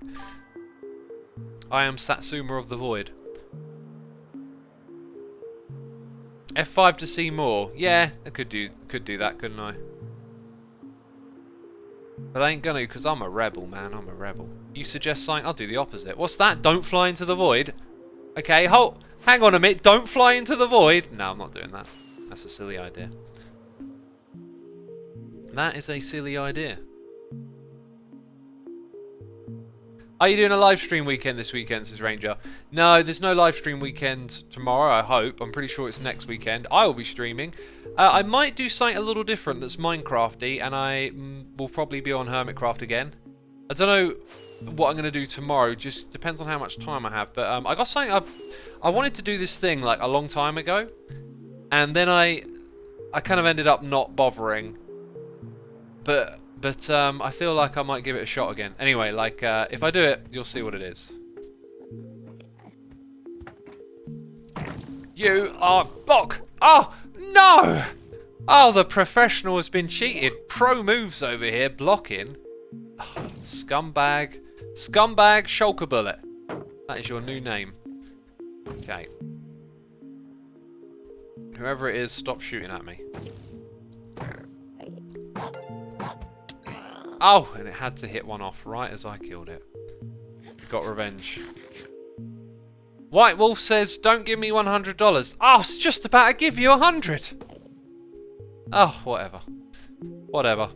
I am Satsuma of the Void. F5 to see more. Yeah, I could do that, couldn't I? But I ain't gonna, because I'm a rebel, man. I'm a rebel. You suggest something? I'll do the opposite. What's that? Don't fly into the void? Okay, hang on a minute. Don't fly into the void? No, I'm not doing that. That's a silly idea. That is a silly idea. Are you doing a live stream weekend this weekend, says Ranger? No, there's no live stream weekend tomorrow, I hope. I'm pretty sure it's next weekend. I will be streaming. I might do something a little different that's Minecrafty, and I will probably be on Hermitcraft again. I don't know what I'm going to do tomorrow, just depends on how much time I have. But I got something, I wanted to do this thing like a long time ago, and then I kind of ended up not bothering. But I feel like I might give it a shot again. Anyway, like, if I do it, you'll see what it is. You are Bok! Oh, no! Oh, the professional has been cheated. Pro moves over here, blocking. Oh, scumbag. Scumbag Shulker Bullet. That is your new name. Okay. Whoever it is, stop shooting at me. Oh, and it had to hit one off right as I killed it. Got revenge. White Wolf says, don't give me $100. I was just about to give you 100. Oh, whatever. Whatever.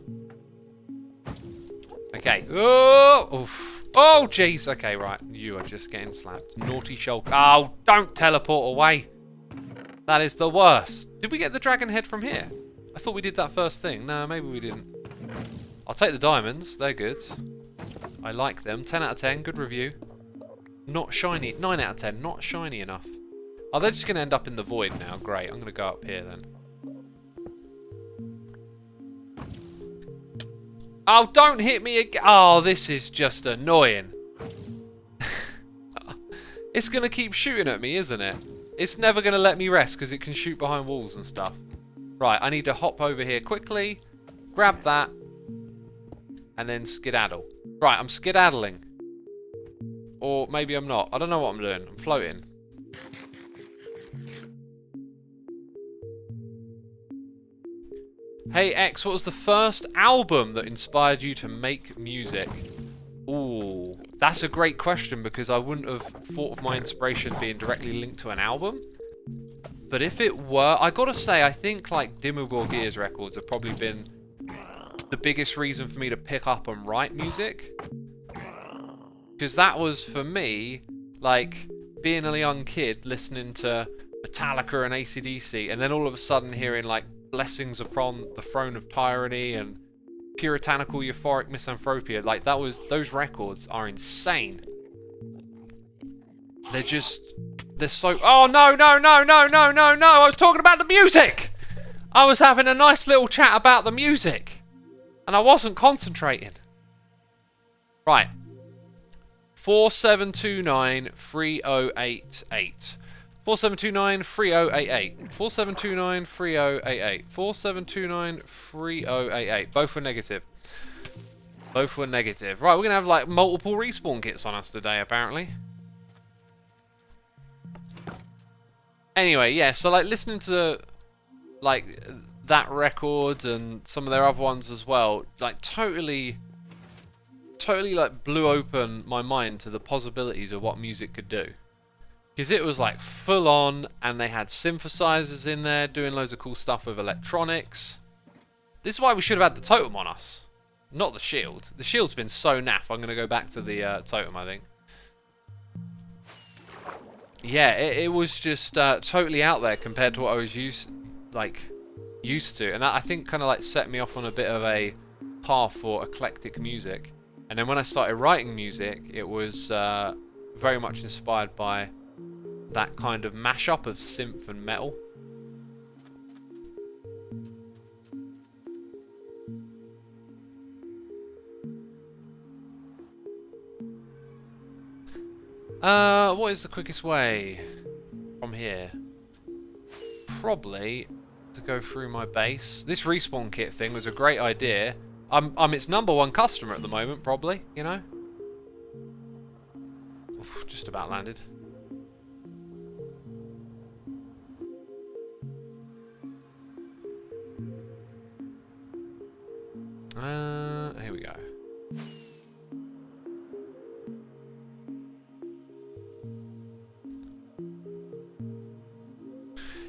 Okay. Oh, oof. Oh, jeez. Okay, right. You are just getting slapped. Naughty Shulk. Oh, don't teleport away. That is the worst. Did we get the dragon head from here? I thought we did that first thing. No, maybe we didn't. I'll take the diamonds. They're good. I like them. 10 out of 10. Good review. Not shiny. 9 out of 10. Not shiny enough. Oh, they're just going to end up in the void now. Great. I'm going to go up here then. Oh, don't hit me again. Oh, this is just annoying. It's going to keep shooting at me, isn't it? It's never going to let me rest because it can shoot behind walls and stuff. Right, I need to hop over here quickly. Grab that. And then skedaddle. Right, I'm skedaddling. Or maybe I'm not. I don't know what I'm doing. I'm floating. Hey X, what was the first album that inspired you to make music? Ooh, that's a great question because I wouldn't have thought of my inspiration being directly linked to an album. But if it were, I gotta say, I think like Dimmu Borgir's records have probably been the biggest reason for me to pick up and write music. Because that was, for me, like, being a young kid listening to Metallica and AC/DC, and then all of a sudden hearing, like, Blessings Upon the Throne of Tyranny and Puritanical Euphoric Misanthropia. Like, those records are insane. They're so... Oh, no! I was talking about the music! I was having a nice little chat about the music. And I wasn't concentrating. Right. 4729-3088. 4729-3088. 4729-3088. 4729-3088. Both were negative. Both were negative. Right, we're going to have like multiple respawn kits on us today, apparently. Anyway, yeah, so like listening to like that record and some of their other ones as well, like totally like blew open my mind to the possibilities of what music could do. Because it was like full on, and they had synthesizers in there doing loads of cool stuff with electronics. This is why we should have had the totem on us, not the shield. The shield's been so naff. I'm going to go back to the totem, I think. Yeah, it was just totally out there compared to what I was used to, and that, I think, kind of like set me off on a bit of a path for eclectic music. And then when I started writing music, it was very much inspired by that kind of mashup of synth and metal. What is the quickest way from here? Probably to go through my base. This respawn kit thing was a great idea. I'm its #1 customer at the moment, probably, you know? Oof, just about landed. Here we go.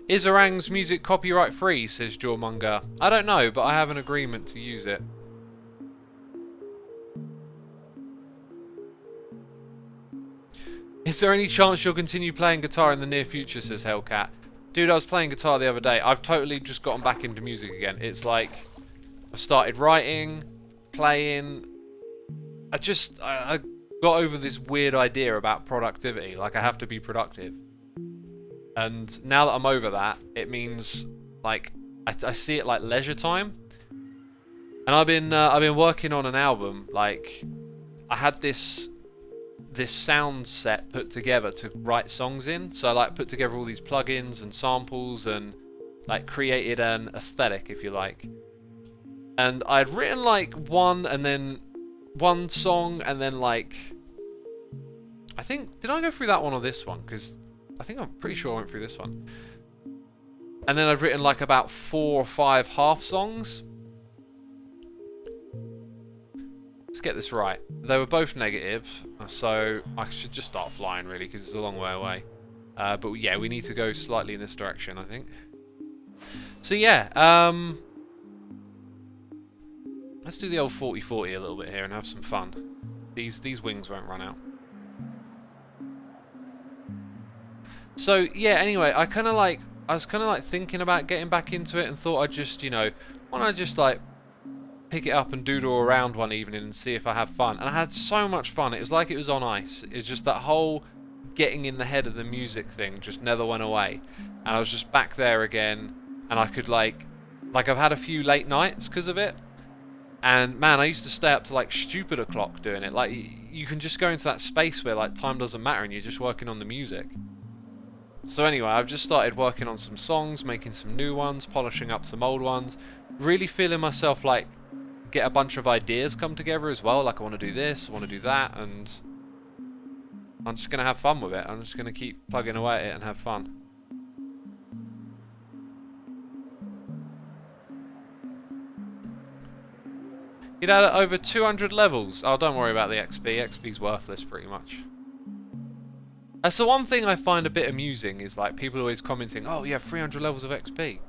Is Orang's music copyright free, says Jawmonger. I don't know, but I have an agreement to use it. Is there any chance you'll continue playing guitar in the near future, says Hellcat. Dude, I was playing guitar the other day. I've totally just gotten back into music again. It's like I started writing, playing. I got over this weird idea about productivity. Like, I have to be productive. And now that I'm over that, it means, like, I see it like leisure time. And I've been working on an album. Like, I had this sound set put together to write songs in. So I like put together all these plugins and samples and like created an aesthetic, if you like. And I'd written like one song, and then like, I think, did I go through that one or this one? Because I think I'm pretty sure I went through this one. And then I've written like about 4 or 5 half songs. Let's get this right. They were both negative, so I should just start flying really, because it's a long way away. But yeah, we need to go slightly in this direction, I think. So yeah, let's do the old 40-40 a little bit here and have some fun. These wings won't run out. So yeah, anyway, I was kind of like thinking about getting back into it, and thought I'd just, you know, why don't I just like pick it up and doodle around one evening and see if I have fun. And I had so much fun. It was like it was on ice. It's just that whole getting in the head of the music thing just never went away. And I was just back there again, and I could like I've had a few late nights because of it. And man, I used to stay up to like stupid o'clock doing it. Like, you can just go into that space where like time doesn't matter and you're just working on the music. So anyway, I've just started working on some songs, making some new ones, polishing up some old ones. Really feeling myself like get a bunch of ideas come together as well. Like, I want to do this, I want to do that, and I'm just going to have fun with it. I'm just going to keep plugging away at it and have fun. You'd had over 200 levels. Oh, don't worry about the XP. XP's worthless pretty much. That's the one thing I find a bit amusing, is like people always commenting, oh, you have 300 levels of XP.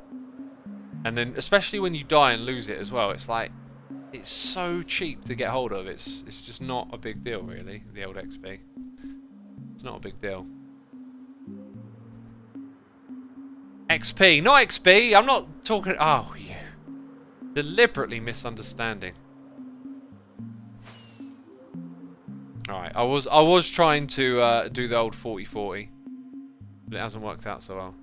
And then, especially when you die and lose it as well, it's like, it's so cheap to get hold of. It's just not a big deal, really, the old XP. It's not a big deal. XP, not XP! I'm not talking... Oh, you. Deliberately misunderstanding. Alright, I was trying to do the old 40-40, but it hasn't worked out so well.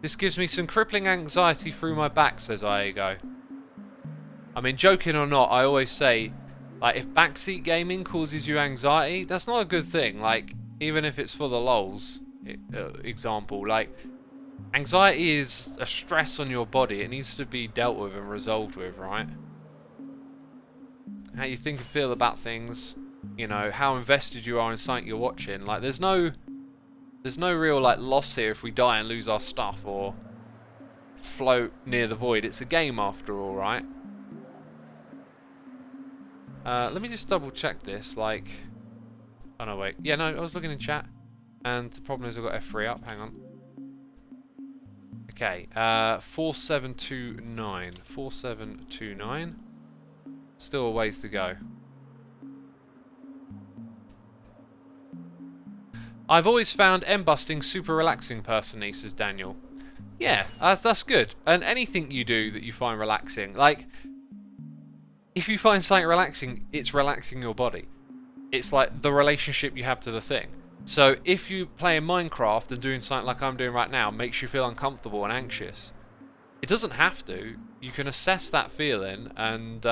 This gives me some crippling anxiety through my back, says Iago. I mean, joking or not, I always say, like, if backseat gaming causes you anxiety, that's not a good thing. Like, even if it's for the lols, example, like, Anxiety is a stress on your body. It needs to be dealt with and resolved with, right? How you think and feel about things, you know, how invested you are in something you're watching. Like, there's no real, like, loss here if we die and lose our stuff or float near the void. It's a game after all, right? Let me just double check this, like... Oh, no, wait. Yeah, no, I was looking in chat. And the problem is I've got F3 up. Hang on. Okay, 4729. 4729. Still a ways to go. I've always found M-busting super relaxing personally, says Daniel. Yeah, that's good. And anything you do that you find relaxing, like, if you find something relaxing, it's relaxing your body. It's like the relationship you have to the thing. So if you play in Minecraft and doing something like I'm doing right now makes you feel uncomfortable and anxious, it doesn't have to. You can assess that feeling and,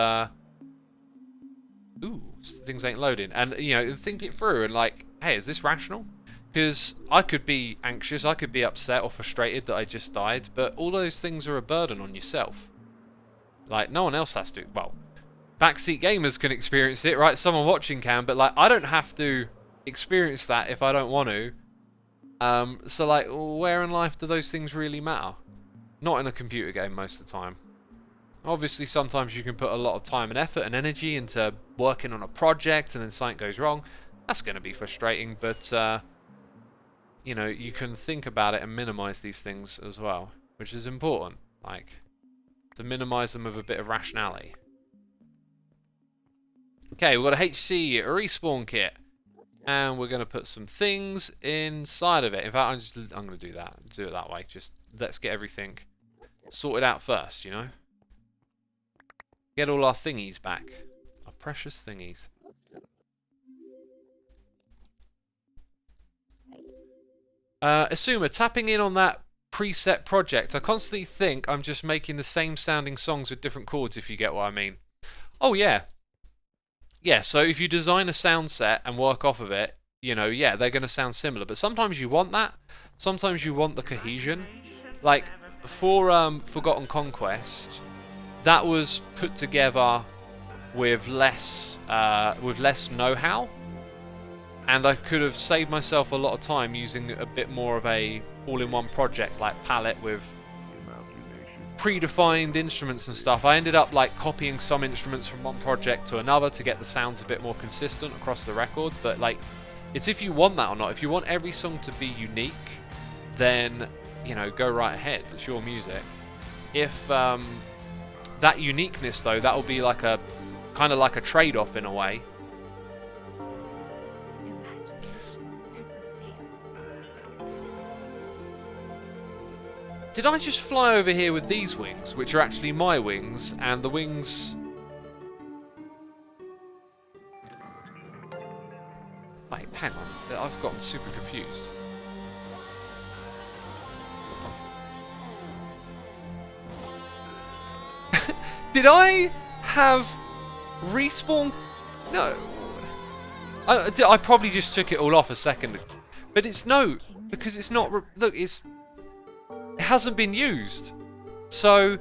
ooh, things ain't loading. And, you know, think it through and like, hey, is this rational? Because I could be anxious, I could be upset or frustrated that I just died, but all those things are a burden on yourself. Like, no one else has to. Well, backseat gamers can experience it, right? Someone watching can, but like, I don't have to experience that if I don't want to. So like, where in life do those things really matter? Not in a computer game most of the time. Obviously, sometimes you can put a lot of time and effort and energy into working on a project and then something goes wrong. That's going to be frustrating, but you know, you can think about it and minimize these things as well, which is important. Like, to minimize them with a bit of rationality. Okay, we've got a HC respawn kit. And we're going to put some things inside of it. In fact, I'm going to do that. Do it that way. Just let's get everything sorted out first, you know? Get all our thingies back. Our precious thingies. Xisuma, tapping in on that preset project. I constantly think I'm just making the same sounding songs with different chords, if you get what I mean. Oh, yeah. Yeah, so if you design a sound set and work off of it, you know, yeah, they're going to sound similar. But sometimes you want that. Sometimes you want the cohesion. Like, for Forgotten Conquest, that was put together with less know-how. And I could have saved myself a lot of time using a bit more of a all-in-one project, like palette with predefined instruments and stuff. I ended up like copying some instruments from one project to another to get the sounds a bit more consistent across the record. But like, it's if you want that or not. If you want every song to be unique, then, you know, go right ahead. It's your music. If that uniqueness though, that will be like a kind of like a trade-off in a way. Did I just fly over here with these wings, which are actually my wings, and the wings... Wait, hang on. I've gotten super confused. Did I have respawn? No. I probably just took it all off a second. But it's no, because it's not... Look, it's... It hasn't been used. So,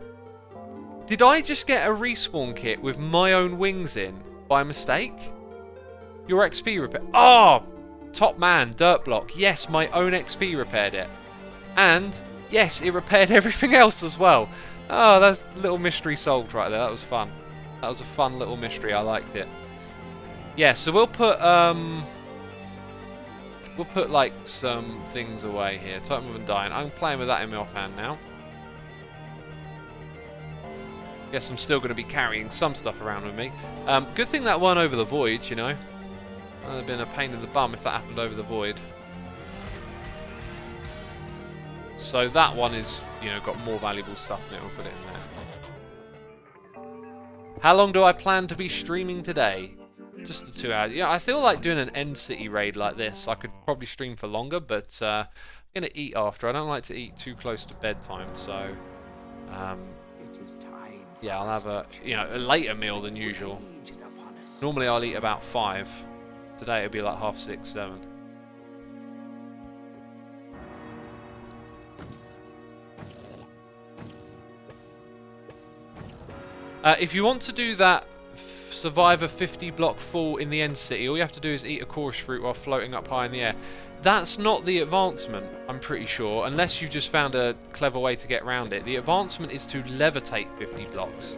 did I just get a respawn kit with my own wings in by mistake? Your XP repair. Oh, top man, dirt block. Yes, my own XP repaired it. And, yes, it repaired everything else as well. Oh, that's a little mystery solved right there. That was fun. That was a fun little mystery. I liked it. Yeah, so we'll put like some things away here. Titan of Undying. I'm playing with that in my offhand now. Guess I'm still going to be carrying some stuff around with me. Good thing that one over the void, you know. That would have been a pain in the bum if that happened over the void. So that one is, you know, got more valuable stuff in it. We'll put it in there. How long do I plan to be streaming today? Just the 2 hours. Yeah, I feel like doing an end city raid like this. I could probably stream for longer, but I'm going to eat after. I don't like to eat too close to bedtime, so yeah, I'll have a later meal than usual. Normally I'll eat about 5. Today it'll be like 6:30, 7. If you want to do that, survive a 50 block fall in the end city, all you have to do is eat a chorus fruit while floating up high in the air. That's not the advancement, I'm pretty sure, unless you've just found a clever way to get around it. The advancement is to levitate 50 blocks.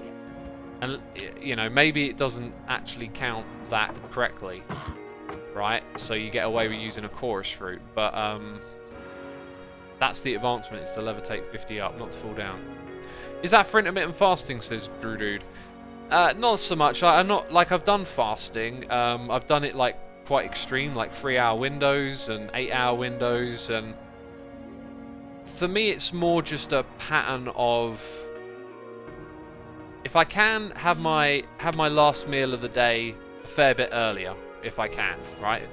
And, you know, maybe it doesn't actually count that correctly, right? So you get away with using a chorus fruit, but that's the advancement, is to levitate 50 up, not to fall down. Is that for intermittent fasting, says Drew Dude? Not so much. I'm not, like, I've done fasting. I've done it, like, quite extreme, like 3-hour windows and 8-hour windows, and for me it's more just a pattern of, if I can have my last meal of the day a fair bit earlier, if I can, right?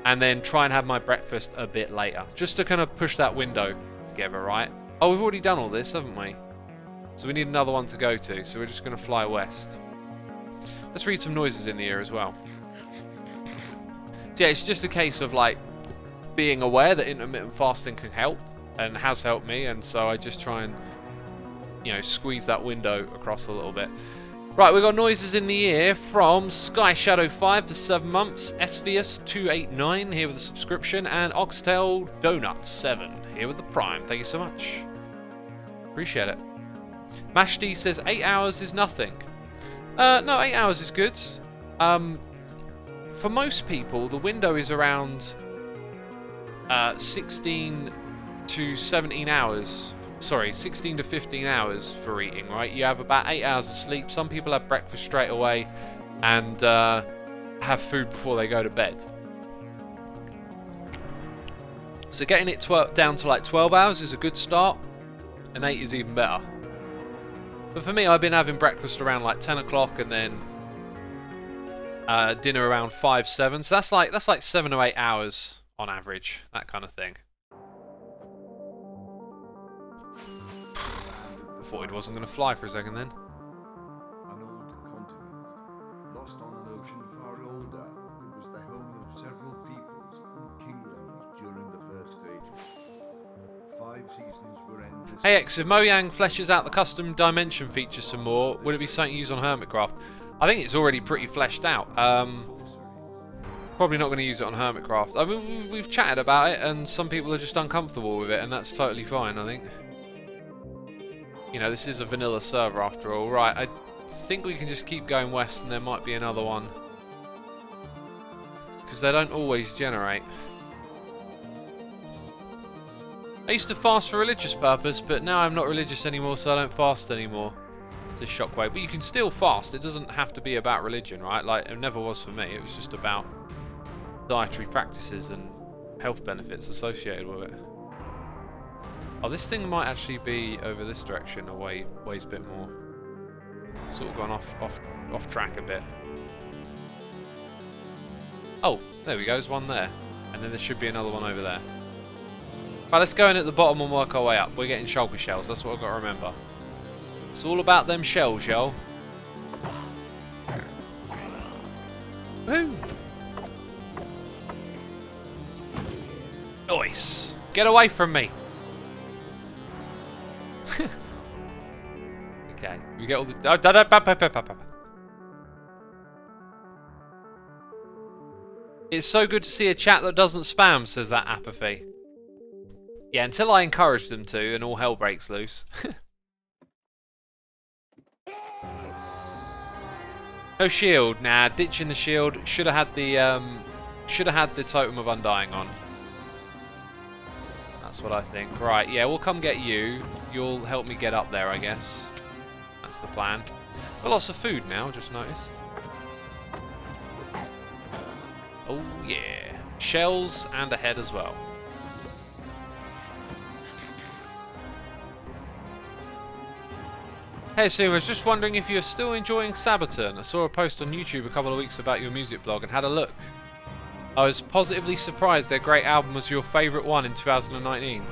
And then try and have my breakfast a bit later, just to kind of push that window together, right? Oh, we've already done all this, haven't we? So we need another one to go to, so we're just going to fly west. Let's read some noises in the ear as well. So yeah, it's just a case of, like, being aware that intermittent fasting can help, and has helped me, and so I just try and, you know, squeeze that window across a little bit. Right, we've got noises in the ear from Sky Shadow 5 for 7 months, Svius289 here with a subscription, and Oxtail Donuts 7 here with the Prime. Thank you so much. Appreciate it. Mashdi says 8 hours is nothing. No, 8 hours is good. For most people, the window is around 16 to 17 hours. Sorry, 16 to 15 hours for eating, right? You have about 8 hours of sleep. Some people have breakfast straight away and have food before they go to bed. So getting it down to like 12 hours is a good start, and 8 is even better. But for me, I've been having breakfast around like 10 o'clock and then dinner around 5, 7. So that's like 7 or 8 hours on average, that kind of thing. I thought it wasn't going to fly for a second then.
An old continent, lost on an ocean far older, it was the home of several peoples and kingdoms during the first ages. 5 seasons were endless.
Hey X, if Mojang fleshes out the custom dimension feature some more, would it be something to use on Hermitcraft? I think it's already pretty fleshed out. Probably not going to use it on Hermitcraft. I mean, we've chatted about it, and some people are just uncomfortable with it, and that's totally fine, I think. You know, this is a vanilla server after all. Right, I think we can just keep going west, and there might be another one. Because they don't always generate. I used to fast for religious purpose, but now I'm not religious anymore, so I don't fast anymore. This Shockwave, but you can still fast. It doesn't have to be about religion, right? Like, it never was for me. It was just about dietary practices and health benefits associated with it. Oh, this thing might actually be over this direction, a ways a bit more. Sort of gone off track a bit. Oh, there we go. There's one there, and then there should be another one over there. Right, let's go in at the bottom and work our way up. We're getting shulker shells. That's what I've got to remember. It's all about them shells, yo. Woo! Nice. Get away from me. Okay, you get all the. It's so good to see a chat that doesn't spam, says that apathy. Yeah, until I encourage them to, and all hell breaks loose. No shield. Nah, ditching the shield. Should have had the Totem of Undying on. That's what I think. Right, yeah, we'll come get you. You'll help me get up there, I guess. That's the plan. Got lots of food now, just noticed. Oh yeah. Shells and a head as well. Hey Xisuma, I was just wondering if you're still enjoying Sabaton. I saw a post on YouTube a couple of weeks about your music blog and had a look. I was positively surprised their great album was your favourite one in 2019.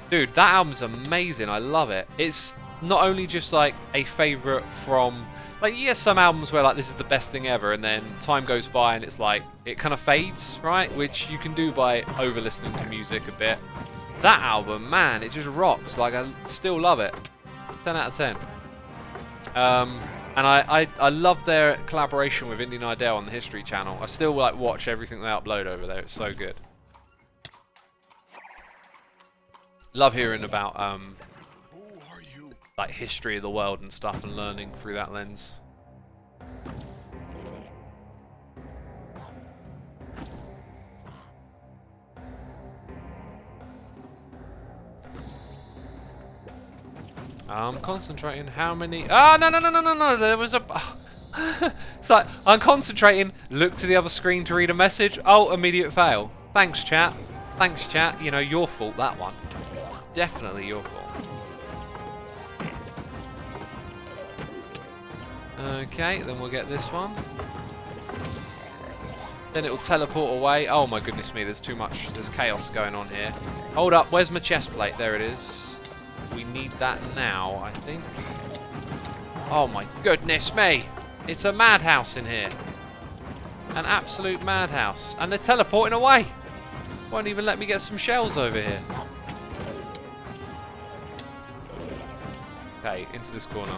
Dude, that album's amazing. I love it. It's not only just like a favourite from... Like, you get some albums where like this is the best thing ever and then time goes by and it's like, it kind of fades, right? Which you can do by over-listening to music a bit. That album, man, it just rocks. Like, I still love it. 10 out of 10. And I love their collaboration with Indian Idol on the History Channel. I still like watch everything they upload over there. It's so good. Love hearing about like history of the world and stuff, and learning through that lens. I'm concentrating. How many? Ah, no! There was a. It's like I'm concentrating. Look to the other screen to read a message. Oh, immediate fail. Thanks, chat. Thanks, chat. You know, your fault, that one. Definitely your fault. Okay, then we'll get this one. Then it'll teleport away. Oh my goodness me, there's too much. There's chaos going on here. Hold up, where's my chest plate? There it is. We need that now, I think. Oh my goodness me! It's a madhouse in here. An absolute madhouse. And they're teleporting away! Won't even let me get some shells over here. Okay, into this corner.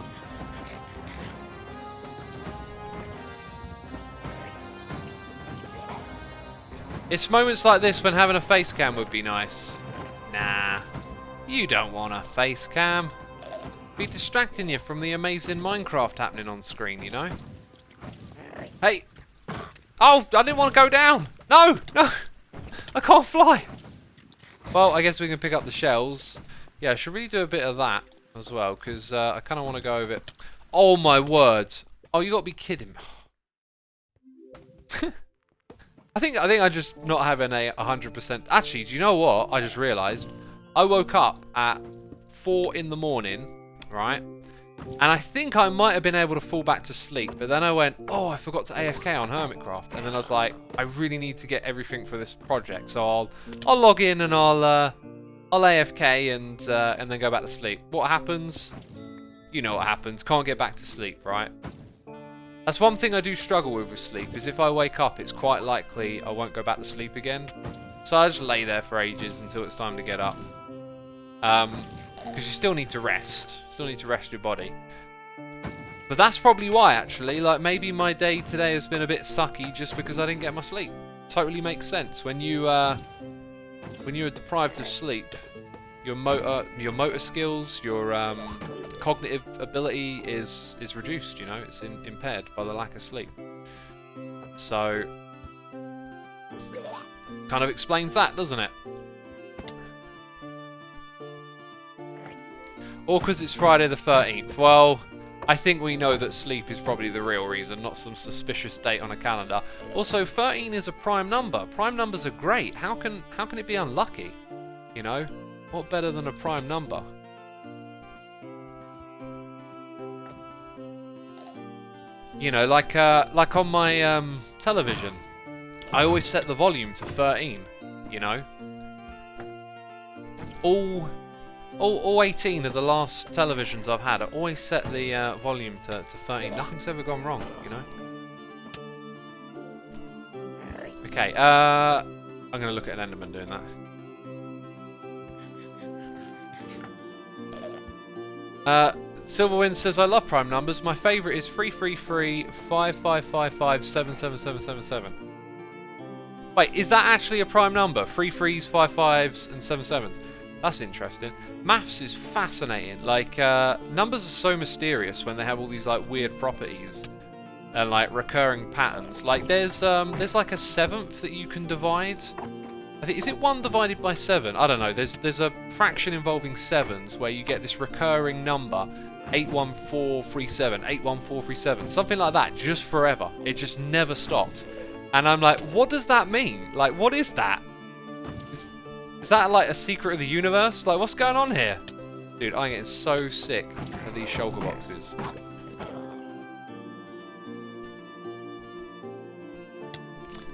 It's moments like this when having a face cam would be nice. Nah. You don't want a face cam. Be distracting you from the amazing Minecraft happening on screen, you know? Hey! Oh, I didn't want to go down! No! No! I can't fly! Well, I guess we can pick up the shells. Yeah, I should really do a bit of that as well, because I kind of want to go over it. Oh my word! Oh, you got to be kidding me. I think I'm just not having a 100%. Actually, do you know what? I just realised. I woke up at 4 in the morning, right? And I think I might have been able to fall back to sleep, but then I went, oh, I forgot to AFK on Hermitcraft, and then I was like, I really need to get everything for this project, so I'll log in and I'll AFK and then go back to sleep. What happens? You know what happens. Can't get back to sleep, right? That's one thing I do struggle with sleep, is if I wake up, it's quite likely I won't go back to sleep again. So I just lay there for ages until it's time to get up. Because you still need to rest. Still need to rest your body. But that's probably why, actually. Like, maybe my day today has been a bit sucky just because I didn't get my sleep. Totally makes sense. When you're deprived of sleep, your motor skills, your cognitive ability is reduced. You know, it's impaired by the lack of sleep. So, kind of explains that, doesn't it? Or because it's Friday the 13th. Well, I think we know that sleep is probably the real reason, not some suspicious date on a calendar. Also, 13 is a prime number. Prime numbers are great. How can it be unlucky? You know, what better than a prime number? You know, like on my television, I always set the volume to 13. You know, all 18 of the last televisions I've had, I always set the volume to 13. Nothing's ever gone wrong, you know. Okay, I'm gonna look at an Enderman doing that. Silverwind says, I love prime numbers. My favourite is 333 5555 77777. Wait, is that actually a prime number? 3 3s, 5 5s, and 7 7s. That's interesting. Maths is fascinating. Like, numbers are so mysterious when they have all these like weird properties and like recurring patterns. Like, there's like a 7th that you can divide. I think, is it 1 divided by 7? I don't know. There's a fraction involving 7s where you get this recurring number, 81437, 81437, something like that, just forever. It just never stops. And I'm like, what does that mean? Like, what is that? Is that like a secret of the universe? Like, what's going on here? Dude, I'm getting so sick of these shulker boxes.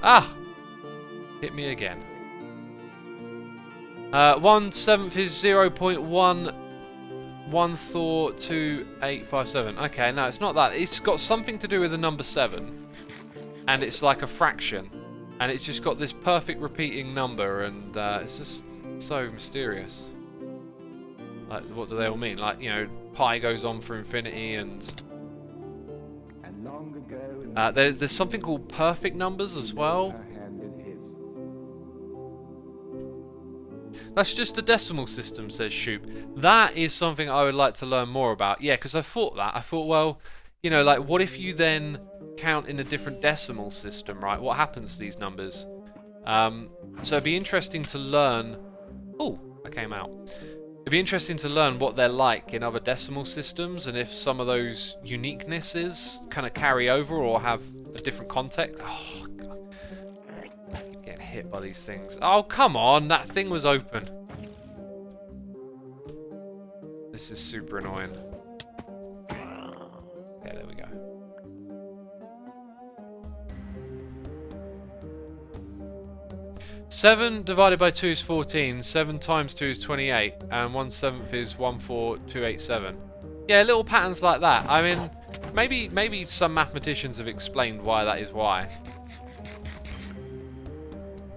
Ah! Hit me again. 1/7 is 0.1142857. Okay, no, it's not that. It's got something to do with the number 7. And it's like a fraction. And it's just got this perfect repeating number, and it's just so mysterious. Like, what do they all mean? Like, you know, pi goes on for infinity, and There's something called perfect numbers as well.
Her hand in his.
That's just a decimal system, says Shoop. That is something I would like to learn more about. Yeah, because I thought that. I thought, well, you know, like, what if you then count in a different decimal system, right? What happens to these numbers? So it'd be interesting to learn... Oh, I came out. It'd be interesting to learn what they're like in other decimal systems, and if some of those uniquenesses kind of carry over or have a different context. Oh, God. I keep getting hit by these things. Oh, come on, that thing was open. This is super annoying. Okay, there we go. Seven divided by 2 is 14, 7 times 2 is 28, and 1/7 is 14287. Yeah, little patterns like that. I mean, maybe some mathematicians have explained why that is why.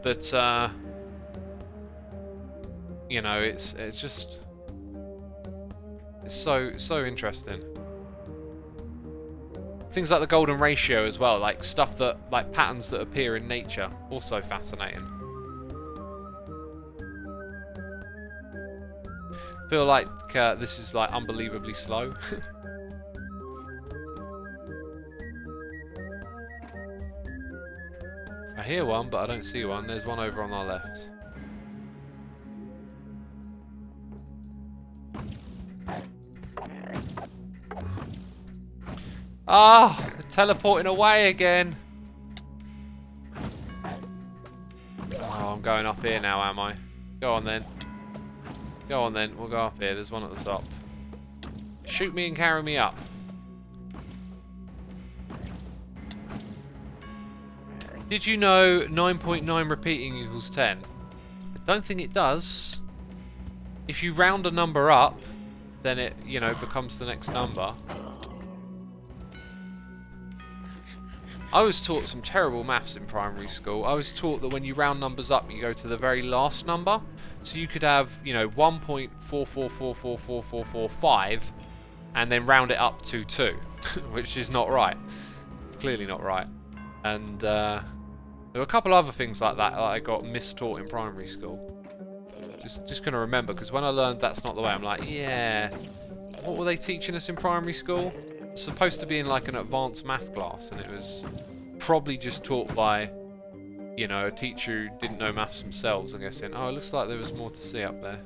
But, you know, it's just... It's so interesting. Things like the golden ratio as well, like stuff that, like patterns that appear in nature, also fascinating. Feel like this is like unbelievably slow. I hear one, but I don't see one. There's one over on our left. Ah, teleporting away again. Oh, I'm going up here now, am I? Go on then. Go on then, we'll go up here. There's one at the top. Shoot me and carry me up. Did you know 9.9 repeating equals 10? I don't think it does. If you round a number up, then it, you know, becomes the next number. I was taught some terrible maths in primary school. I was taught that when you round numbers up, you go to the very last number. So you could have, you know, 1.4444445 and then round it up to 2, which is not right. Clearly not right. And there were a couple other things like that I got mistaught in primary school. Just going to remember, because when I learned that's not the way, I'm like, yeah, what were they teaching us in primary school? It's supposed to be in like an advanced math class, and it was probably just taught by, you know, a teacher who didn't know maths themselves, I guess, saying, oh, it looks like there was more to see up there.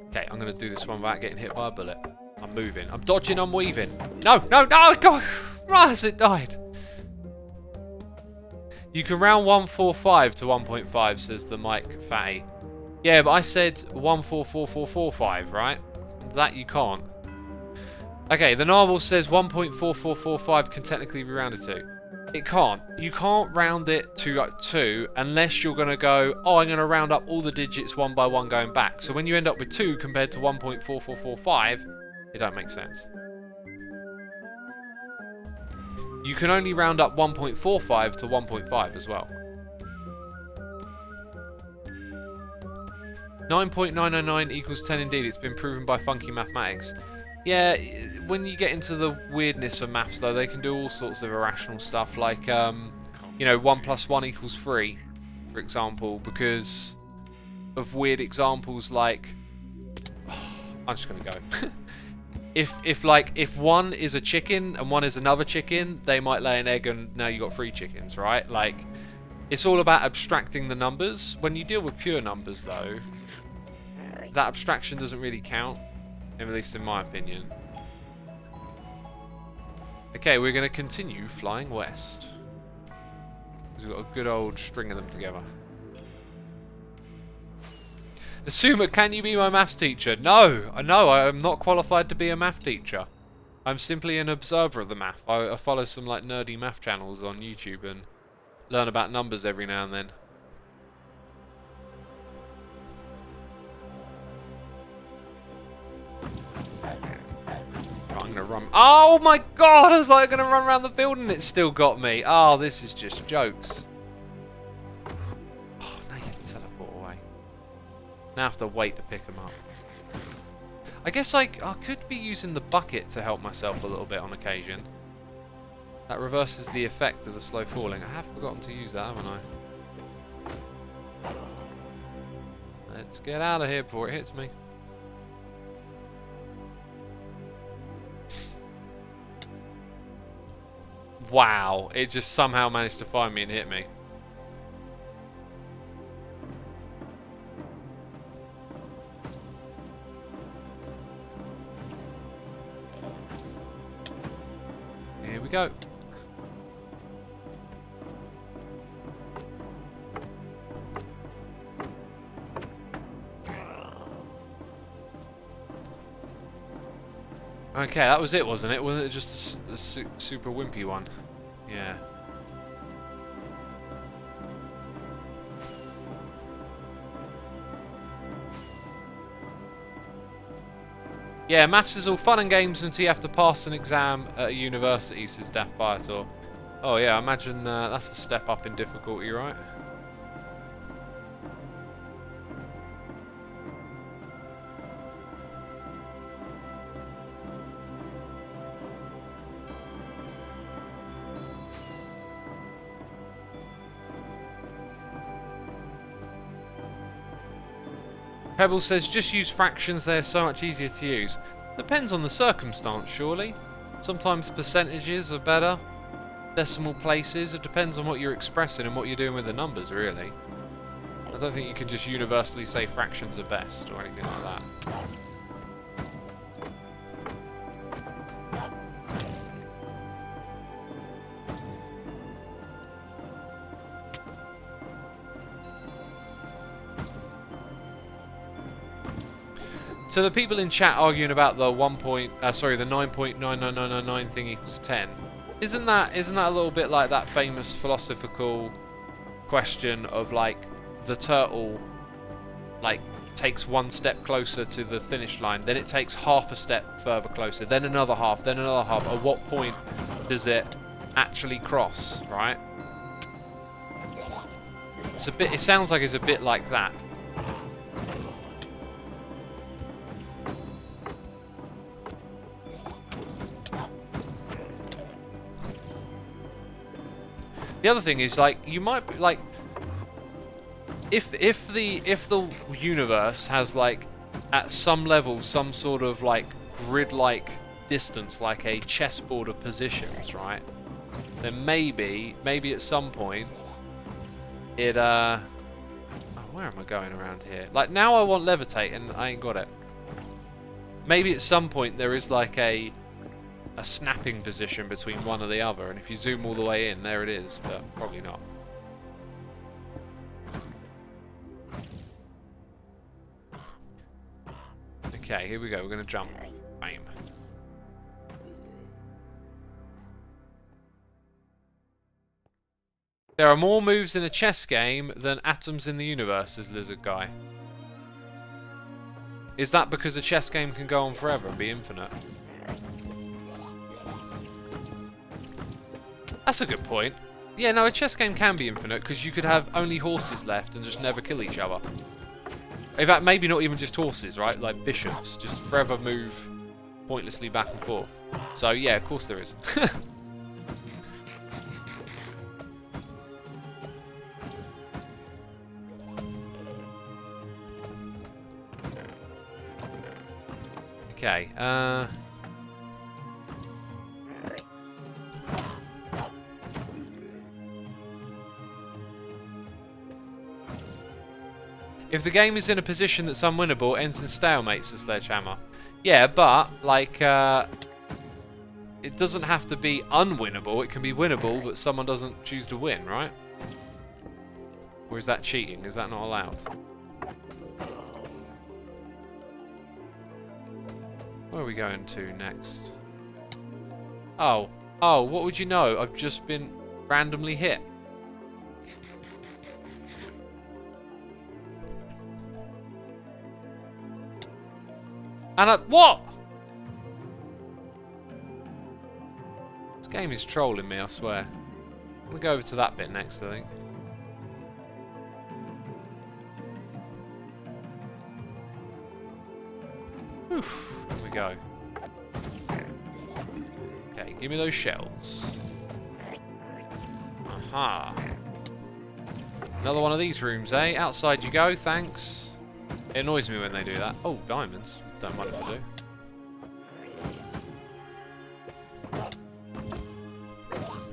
Okay, I'm going to do this one without getting hit by a bullet. I'm moving. I'm dodging, I'm weaving. No, no, no! God! Raz, it died! You can round 145 to 1.5, says the Mike Fatty. Yeah, but I said 144445, right? That you can't. Okay, the Narwhal says 1.4445 can technically be rounded to. It can't. You can't round it to like 2 unless you're going to go, oh, I'm going to round up all the digits one by one going back. So when you end up with 2 compared to 1.4445, it don't make sense. You can only round up 1.45 to 1.5 as well. 9.909 equals 10 indeed. It's been proven by funky mathematics. Yeah, when you get into the weirdness of maths though, they can do all sorts of irrational stuff like, you know, 1 plus 1 equals 3, for example, because of weird examples like... Oh, I'm just going to go. If one is a chicken and one is another chicken, they might lay an egg and now you got 3 chickens, right? Like, it's all about abstracting the numbers. When you deal with pure numbers though, that abstraction doesn't really count, at least in my opinion. Okay, we're going to continue flying west. We've got a good old string of them together. Xisuma, can you be my maths teacher? No, I am not qualified to be a math teacher. I'm simply an observer of the math. I follow some like nerdy math channels on YouTube and learn about numbers every now and then. I'm gonna run. Oh my god! I was like gonna run around the building. It still got me. Oh, this is just jokes. Oh, now you can teleport Now I have to wait to pick them up. I guess I could be using the bucket to help myself a little bit on occasion. That reverses the effect of the slow falling. I have forgotten to use that, haven't I? Let's get out of here before it hits me. Wow, it just somehow managed to find me and hit me. Here we go. Okay, that was it, wasn't it? Wasn't it just a super wimpy one? Yeah. Yeah, maths is all fun and games until you have to pass an exam at a university, says Daft Biotor. Oh yeah, I imagine that's a step up in difficulty, right? Pebble says, just use fractions, they're so much easier to use. Depends on the circumstance, surely. Sometimes percentages are better. Decimal places, it depends on what you're expressing and what you're doing with the numbers, really. I don't think you can just universally say fractions are best or anything like that. So the people in chat arguing about the the 9.99999 thing equals 10. Isn't that a little bit like that famous philosophical question of like the turtle like takes one step closer to the finish line, then it takes half a step further closer, then another half, then another half. At what point does it actually cross, right? It sounds like it's a bit like that. The other thing is, like, you might be, like, if the universe has like at some level some sort of like grid-like distance, like a chessboard of positions, right? Then maybe at some point it oh, where am I going around here? Like now I want levitate and I ain't got it. Maybe at some point there is like a snapping position between one or the other, and if you zoom all the way in, there it is, but probably not. Okay, here we go, we're gonna jump. Bam. There are more moves in a chess game than atoms in the universe, says Lizard Guy. Is that because a chess game can go on forever and be infinite? That's a good point. Yeah, no, a chess game can be infinite because you could have only horses left and just never kill each other. In fact, maybe not even just horses, right? Like bishops, just forever move pointlessly back and forth. So yeah, of course there is. Okay, if the game is in a position that's unwinnable, it ends in stalemate, says Sledgehammer. Yeah, but, like, it doesn't have to be unwinnable. It can be winnable, but someone doesn't choose to win, right? Or is that cheating? Is that not allowed? Where are we going to next? Oh, what would you know? I've just been randomly hit. And what? This game is trolling me, I swear. I'm gonna go over to that bit next, I think. Here we go. Okay, give me those shells. Aha. Another one of these rooms, eh? Outside you go, thanks. It annoys me when they do that. Oh, diamonds. Don't mind if I do.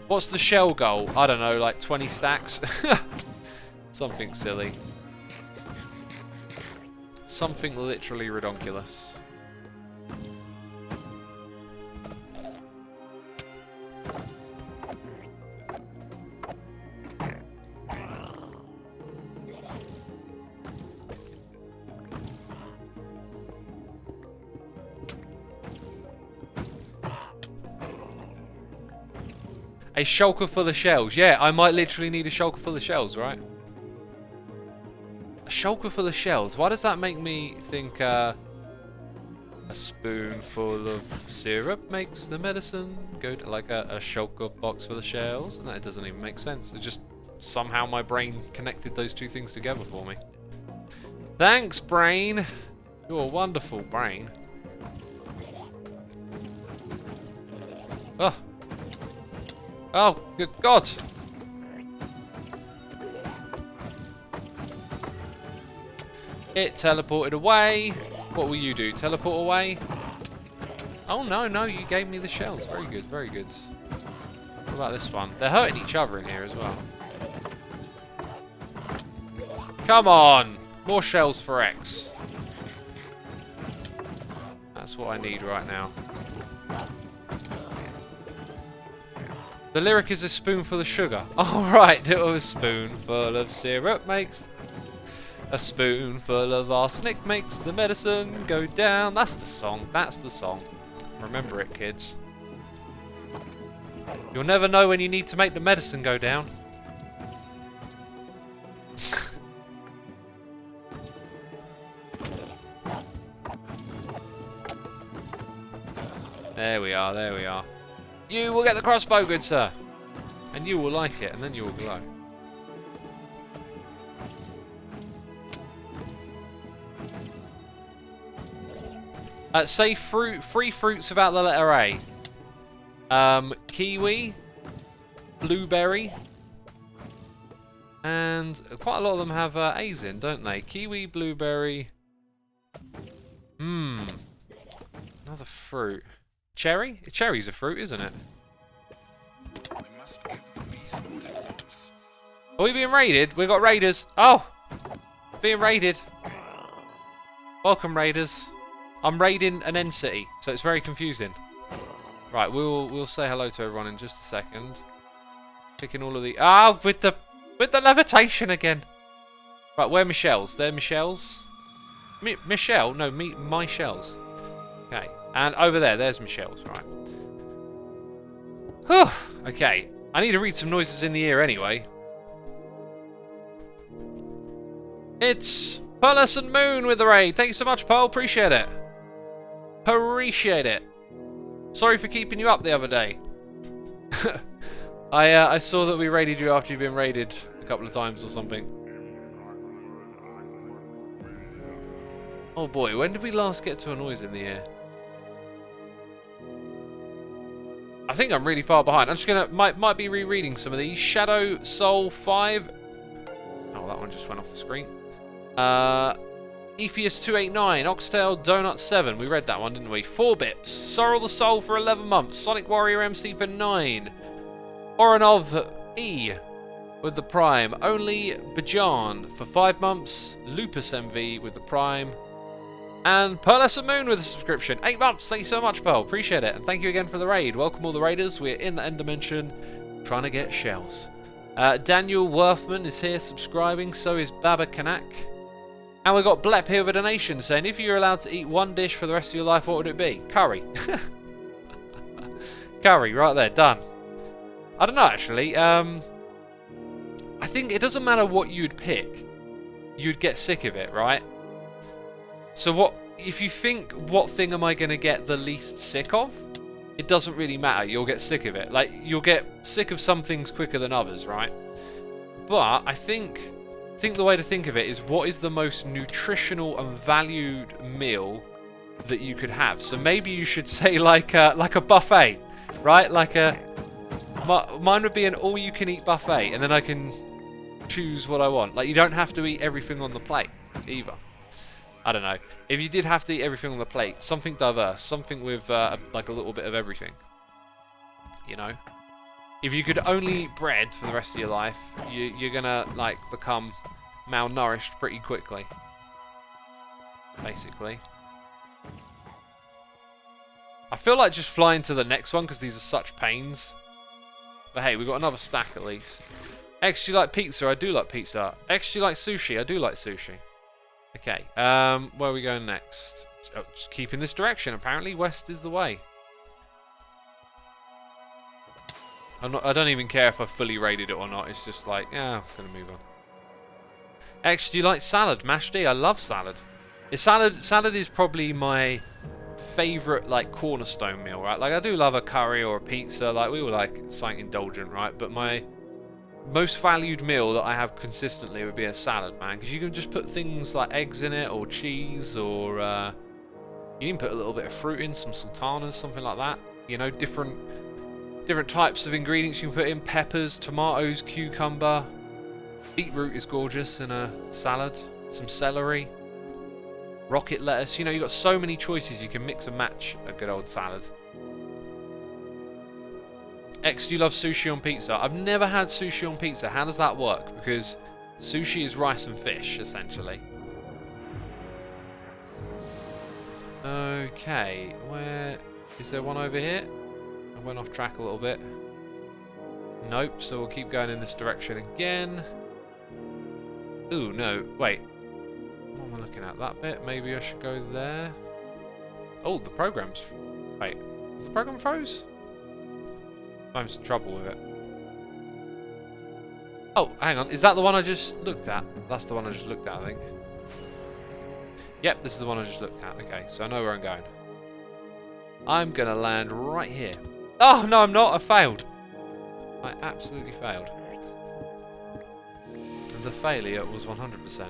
What's the shell goal? I don't know, like 20 stacks? Something silly. Something literally redonkulous. A shulker full of shells. Yeah, I might literally need a shulker full of shells, right? A shulker full of shells. Why does that make me think a spoonful of syrup makes the medicine go to like a shulker box full of shells? No, it doesn't even make sense. It just somehow my brain connected those two things together for me. Thanks, brain. You're a wonderful brain. Oh. Oh, good God! It teleported away. What will you do? Teleport away? Oh, no, no, you gave me the shells. Very good, very good. What about this one? They're hurting each other in here as well. Come on! More shells for X. That's what I need right now. The lyric is a spoonful of sugar. Oh, right, it was a spoonful of syrup makes... A spoonful of arsenic makes the medicine go down. That's the song, that's the song. Remember it, kids. You'll never know when you need to make the medicine go down. There we are, there we are. You will get the crossbow, good sir. And you will like it, and then you will glow. Say free fruits without the letter A. Kiwi, blueberry, and quite a lot of them have A's in, don't they? Kiwi, blueberry. Another fruit. Cherry? Cherry's a fruit, isn't it? Are we being raided? We got raiders. Oh! Being raided. Welcome, raiders. I'm raiding an end city, so it's very confusing. Right, we'll say hello to everyone in just a second. Picking all of the... Ah, with the levitation again. Right, where are my shells? They're my shells. Michelle? No, my shells. Okay. And over there, there's my shells, right. Whew, okay. I need to read some noises in the ear anyway. It's Pearlescent Moon with the raid. Thank you so much, Pearl. Appreciate it. Appreciate it. Sorry for keeping you up the other day. I saw that we raided you after you've been raided a couple of times or something. Oh boy, when did we last get to a noise in the ear? I think I'm really far behind. I'm just gonna might be rereading some of these. Shadow Soul 5. Oh, that one just went off the screen. Epheus 289, Oxtail Donut 7. We read that one, didn't we? 4 Bips. Sorrel the Soul for 11 months. Sonic Warrior MC for 9. Oranov E with the Prime. Only Bajan for 5 months. Lupus MV with the Prime. And Pearlescent Moon with a subscription. 8 months. Thank you so much, Pearl. Appreciate it. And thank you again for the raid. Welcome all the raiders. We're in the end dimension trying to get shells. Daniel Worthman is here subscribing. So is Baba Kanak. And we got Blep here with a donation saying, if you're allowed to eat one dish for the rest of your life, what would it be? Curry. Curry, right there. Done. I don't know, actually. I think it doesn't matter what you'd pick. You'd get sick of it, right? So what if you think, what thing am I going to get the least sick of? It doesn't really matter. You'll get sick of it. Like, you'll get sick of some things quicker than others, right? But I think the way to think of it is, what is the most nutritional and valued meal that you could have. So maybe you should say like a buffet, right? Like mine would be an all-you-can-eat buffet, and then I can choose what I want. Like, you don't have to eat everything on the plate either. I don't know. If you did have to eat everything on the plate, something diverse, something with like a little bit of everything. You know? If you could only eat bread for the rest of your life, you're gonna like become malnourished pretty quickly. Basically. I feel like just flying to the next one because these are such pains. But hey, we've got another stack at least. X, do you like pizza? I do like pizza. X, do you like sushi? I do like sushi. Okay, where are we going next? Oh, just keep in this direction. Apparently west is the way. I don't even care if I fully raided it or not. It's just like, yeah, I'm going to move on. X, do you like salad? Mashed D, I love salad. Salad is probably my favourite, like, cornerstone meal, right? Like, I do love a curry or a pizza. Like, we all like something indulgent, right? But my most valued meal that I have consistently would be a salad, man. Because you can just put things like eggs in it or cheese or... you can put a little bit of fruit in, some sultanas, something like that. You know, different types of ingredients you can put in. Peppers, tomatoes, cucumber. Beetroot is gorgeous in a salad. Some celery. Rocket lettuce. You know, you've got so many choices. You can mix and match a good old salad. X, do you love sushi on pizza? I've never had sushi on pizza. How does that work? Because sushi is rice and fish, essentially. Okay, where... Is there one over here? I went off track a little bit. Nope, so we'll keep going in this direction again. Ooh, no, wait. What am I looking at? That bit? Maybe I should go there. Oh, the program's... Wait, is the program froze? I'm having some trouble with it. Oh, hang on. Is that the one I just looked at? That's the one I just looked at, I think. Yep, this is the one I just looked at. Okay, so I know where I'm going. I'm going to land right here. Oh, no, I'm not. I failed. I absolutely failed. And the failure was 100%.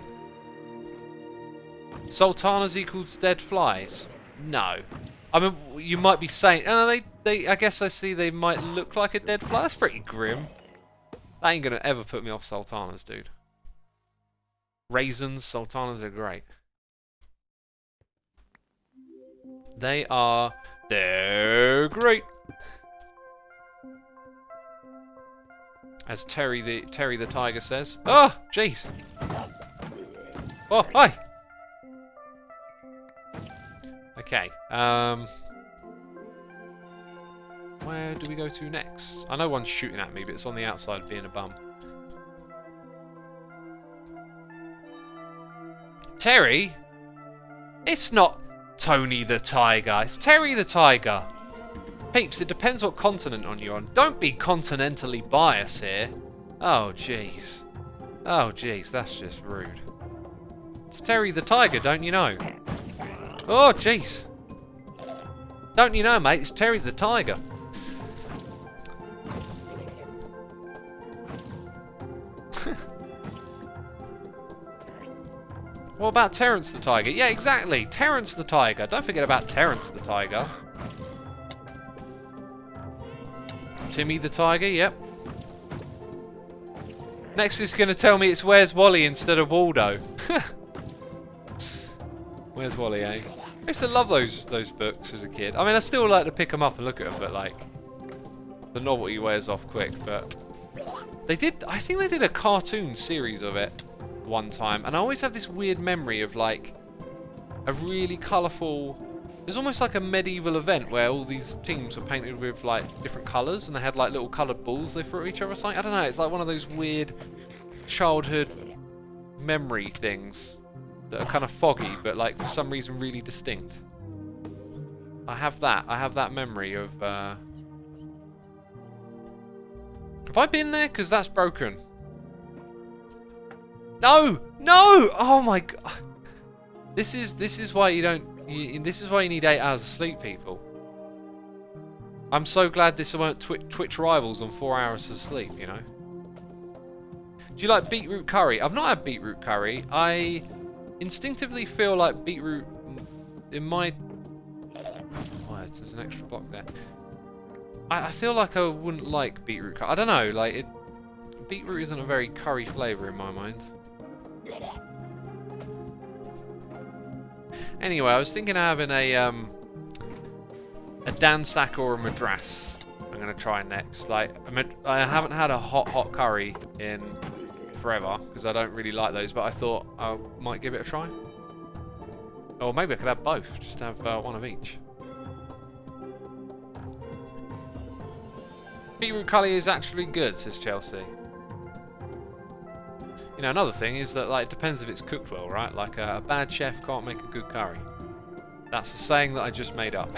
Sultanas equals dead flies? No. I mean, you might be saying... I guess I see they might look like a dead fly. That's pretty grim. That ain't going to ever put me off sultanas, dude. Raisins, sultanas are great. They're great. As Terry the tiger says. Oh, jeez. Oh, hi. Okay. Where do we go to next? I know one's shooting at me, but it's on the outside being a bum. Terry? It's not Tony the Tiger. It's Terry the Tiger. Peeps, it depends what continent you're on. Don't be continentally biased here. Oh, jeez. Oh, jeez, that's just rude. It's Terry the Tiger, don't you know? Oh, jeez. Don't you know, mate? It's Terry the Tiger. What about Terence the Tiger? Yeah, exactly. Terence the Tiger. Don't forget about Terence the Tiger. Timmy the Tiger, yep. Next is going to tell me it's Where's Wally instead of Waldo. Where's Wally, eh? I used to love those books as a kid. I mean, I still like to pick them up and look at them, but like, the novelty wears off quick. But I think they did a cartoon series of it one time, and I always have this weird memory of like a really colourful... It was almost like a medieval event where all these teams were painted with like different colours, and they had like little coloured balls they threw at each other or something. I don't know, it's like one of those weird childhood memory things that are kind of foggy, but like for some reason really distinct. I have that memory of... Have I been there? Because that's broken. No! No! Oh my god. This is why you don't... this is why you need 8 hours of sleep, people. I'm so glad this weren't Twitch rivals on 4 hours of sleep, you know? Do you like beetroot curry? I've not had beetroot curry. I instinctively feel like beetroot, in my carrots. There's an extra block there. I feel like I wouldn't like beetroot curry. I don't know, like, beetroot isn't a very curry flavour in my mind. Anyway, I was thinking of having a dansak or a madras. I'm going to try next. Like, I haven't had a hot curry in forever, because I don't really like those, but I thought I might give it a try. Or maybe I could have both, just have one of each. Beetroot curry is actually good, says Chelsea. You know, another thing is that, like, it depends if it's cooked well, right? Like, a bad chef can't make a good curry. That's a saying that I just made up.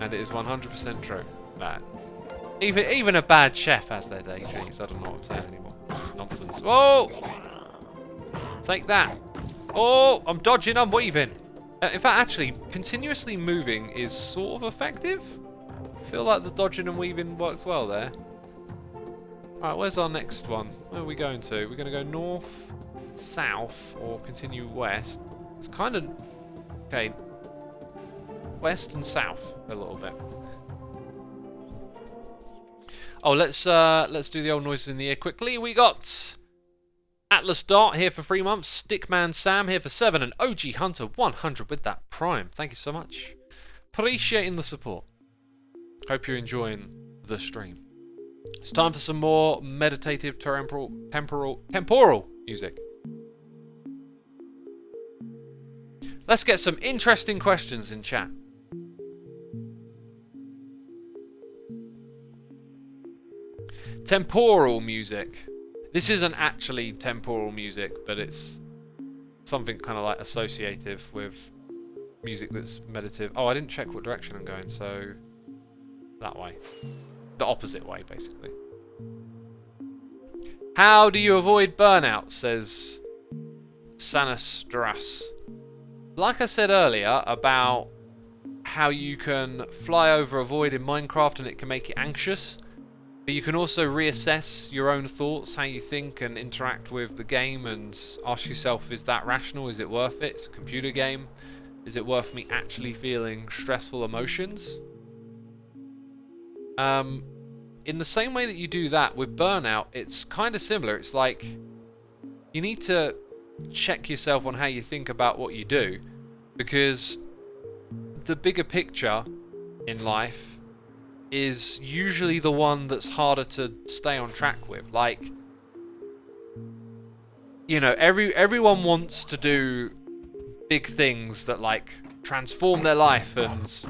And it is 100% true. Nah. Even a bad chef has their day. Jeez, I don't know what I'm saying anymore. It's just nonsense. Whoa! Take that. Oh, I'm dodging, I'm weaving. In fact, actually, continuously moving is sort of effective. I feel like the dodging and weaving works well there. Alright, where's our next one? Where are we going to? We're going to go north, south, or continue west. It's kind of... Okay. West and south a little bit. Oh, let's do the old noises in the ear quickly. We got Atlas Dart here for 3 months, Stickman Sam here for 7, and OG Hunter 100 with that Prime. Thank you so much. Appreciating the support. Hope you're enjoying the stream. It's time for some more meditative temporal music. Let's get some interesting questions in chat. Temporal music. This isn't actually temporal music, but it's something kind of like associative with music that's meditative. Oh, I didn't check what direction I'm going, so that way. The opposite way, basically. How do you avoid burnout, says Sanastras. Like I said earlier about how you can fly over a void in Minecraft and it can make you anxious, but you can also reassess your own thoughts, how you think and interact with the game, and ask yourself, is that rational? Is it worth it? It's a computer game. Is it worth me actually feeling stressful emotions? In the same way that you do that with burnout, it's kind of similar. It's like you need to check yourself on how you think about what you do, because the bigger picture in life is usually the one that's harder to stay on track with. Like, you know, everyone wants to do big things that, like, transform their life and,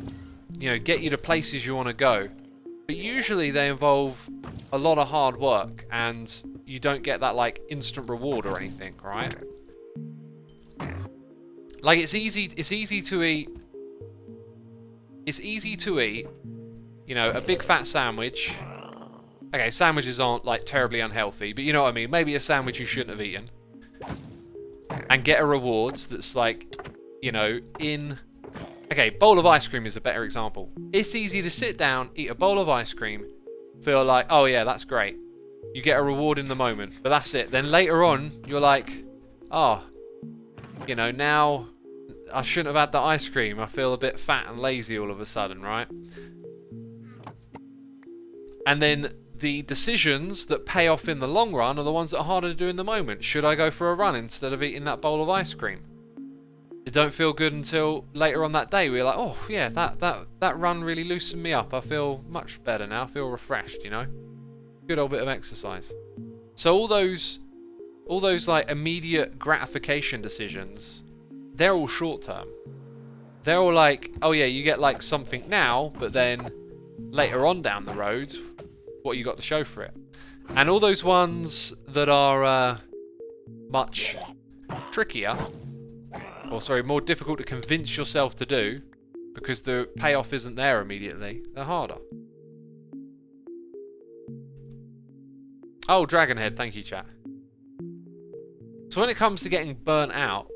you know, get you to places you want to go. But usually they involve a lot of hard work, and you don't get that, like, instant reward or anything, right? Like, it's easy to eat, you know, a big fat sandwich. Okay, sandwiches aren't, like, terribly unhealthy, but you know what I mean. Maybe a sandwich you shouldn't have eaten. And get a reward that's, like, you know, in... Okay, bowl of ice cream is a better example. It's easy to sit down, eat a bowl of ice cream, feel like, oh yeah, that's great. You get a reward in the moment, but that's it. Then later on, you're like, oh, you know, now I shouldn't have had the ice cream. I feel a bit fat and lazy all of a sudden, right? And then the decisions that pay off in the long run are the ones that are harder to do in the moment. Should I go for a run instead of eating that bowl of ice cream? It don't feel good until later on that day. We're like, oh yeah, that run really loosened me up. I feel much better now. I feel refreshed, you know? Good old bit of exercise. So all those like immediate gratification decisions, they're all short term. They're all like, oh yeah, you get like something now, but then later on down the road, what you got to show for it. And all those ones that are much trickier, or sorry, more difficult to convince yourself to do, because the payoff isn't there immediately, they're harder. Oh, Dragonhead, thank you, chat. So when it comes to getting burnt out,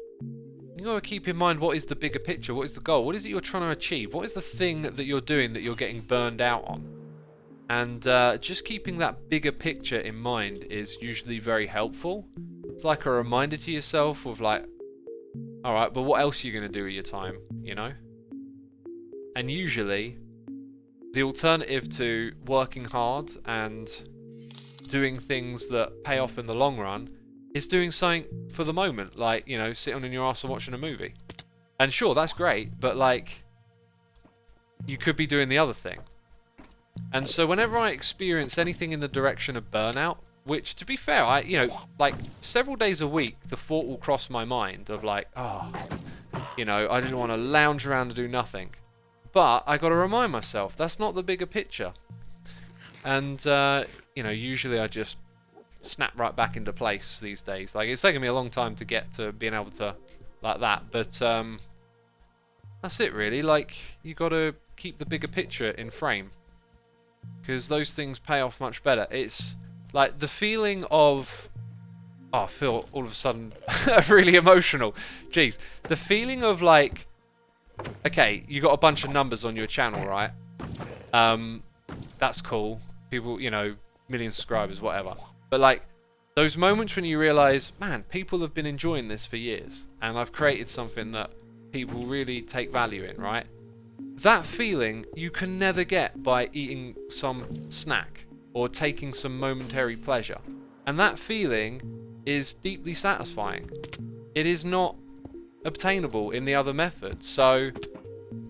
you got to keep in mind, what is the bigger picture? What is the goal? What is it you're trying to achieve? What is the thing that you're doing that you're getting burned out on? And just keeping that bigger picture in mind is usually very helpful. It's like a reminder to yourself of like, alright, but what else are you going to do with your time, you know? And usually, the alternative to working hard and doing things that pay off in the long run is doing something for the moment, like, you know, sitting on your ass and watching a movie. And sure, that's great, but like, you could be doing the other thing. And so whenever I experience anything in the direction of burnout, which, to be fair, I, you know, like, several days a week, the thought will cross my mind of like, oh, you know, I just want to lounge around and do nothing. But I got to remind myself, that's not the bigger picture. And, you know, usually I just snap right back into place these days. Like, it's taken me a long time to get to being able to, like that. But, that's it, really. Like, you got to keep the bigger picture in frame. Because those things pay off much better. It's like the feeling of... Oh, I feel all of a sudden really emotional. Jeez. The feeling of like... Okay, you got a bunch of numbers on your channel, right? That's cool. People, you know, million subscribers, whatever. But like, those moments when you realise, man, people have been enjoying this for years. And I've created something that people really take value in, right? That feeling you can never get by eating some snack or taking some momentary pleasure. And that feeling is deeply satisfying. It is not obtainable in the other methods. So,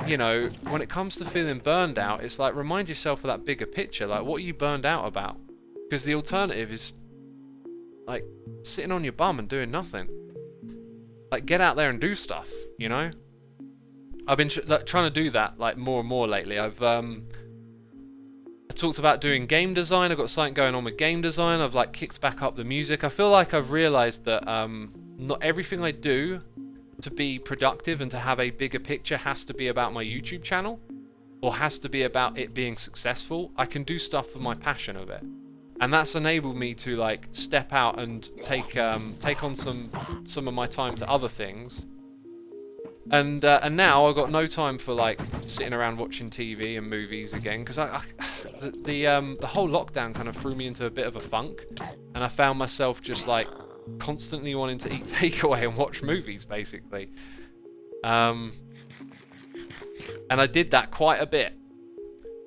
you know, when it comes to feeling burned out, it's like, remind yourself of that bigger picture. Like, what are you burned out about? Because the alternative is, like, sitting on your bum and doing nothing. Like, get out there and do stuff, you know? I've been trying to do that, like, more and more lately. I talked about doing game design. I've got something going on with game design. I've, like, kicked back up the music. I feel like I've realised that not everything I do to be productive and to have a bigger picture has to be about my YouTube channel or has to be about it being successful. I can do stuff for my passion of it. And that's enabled me to, like, step out and take on some of my time to other things. And now I've got no time for, like, sitting around watching TV and movies again, because the whole lockdown kind of threw me into a bit of a funk, and I found myself just, like, constantly wanting to eat takeaway and watch movies, basically. And I did that quite a bit.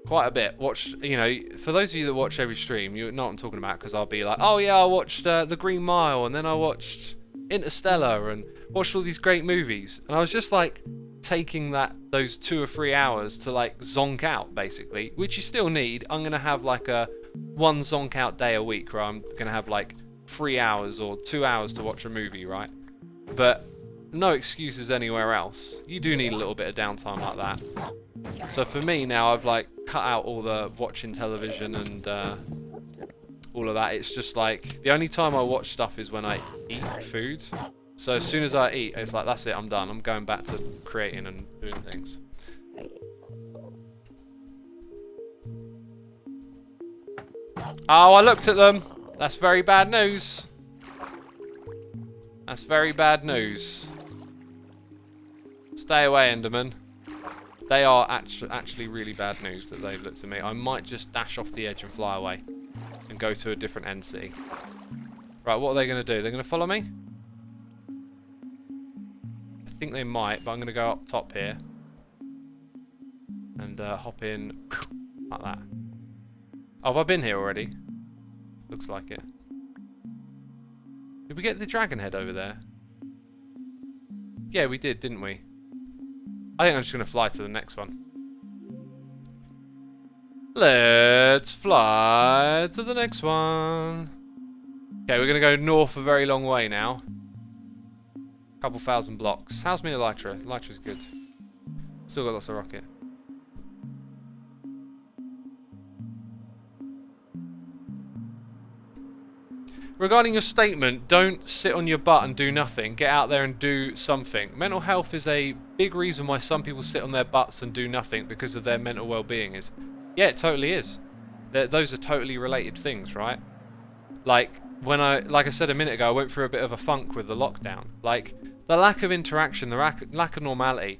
Watch, you know, for those of you that watch every stream, you know what I'm talking about, because I'll be like, oh yeah, I watched The Green Mile, and then I watched Interstellar, and watched all these great movies. And I was just like taking those 2 or 3 hours to like zonk out, basically, which you still need. I'm gonna have like a 1 zonk out day a week where I'm gonna have like 3 hours or 2 hours to watch a movie, right? But no excuses anywhere else. You do need a little bit of downtime like that. So for me now, I've like cut out all the watching television and all of that. It's just like the only time I watch stuff is when I eat food. So as soon as I eat, it's like, that's it, I'm done. I'm going back to creating and doing things. Oh, I looked at them. That's very bad news. That's very bad news. Stay away, Enderman. They are actually really bad news that they've looked at me. I might just dash off the edge and fly away and go to a different end city. Right, what are they going to do? They're going to follow me? I think they might, but I'm going to go up top here and hop in like that. Oh, have I been here already? Looks like it. Did we get the dragon head over there? Yeah, we did, didn't we? I think I'm just going to fly to the next one. Let's fly to the next one. Okay, we're going to go north a very long way now. Couple thousand blocks. How's me Elytra? Elytra's good. Still got lots of rocket. Regarding your statement, don't sit on your butt and do nothing. Get out there and do something. Mental health is a big reason why some people sit on their butts and do nothing because of their mental well-being. Yeah, it totally is. Those are totally related things, right? Like I said a minute ago, I went through a bit of a funk with the lockdown. Like the lack of interaction, the lack of normality.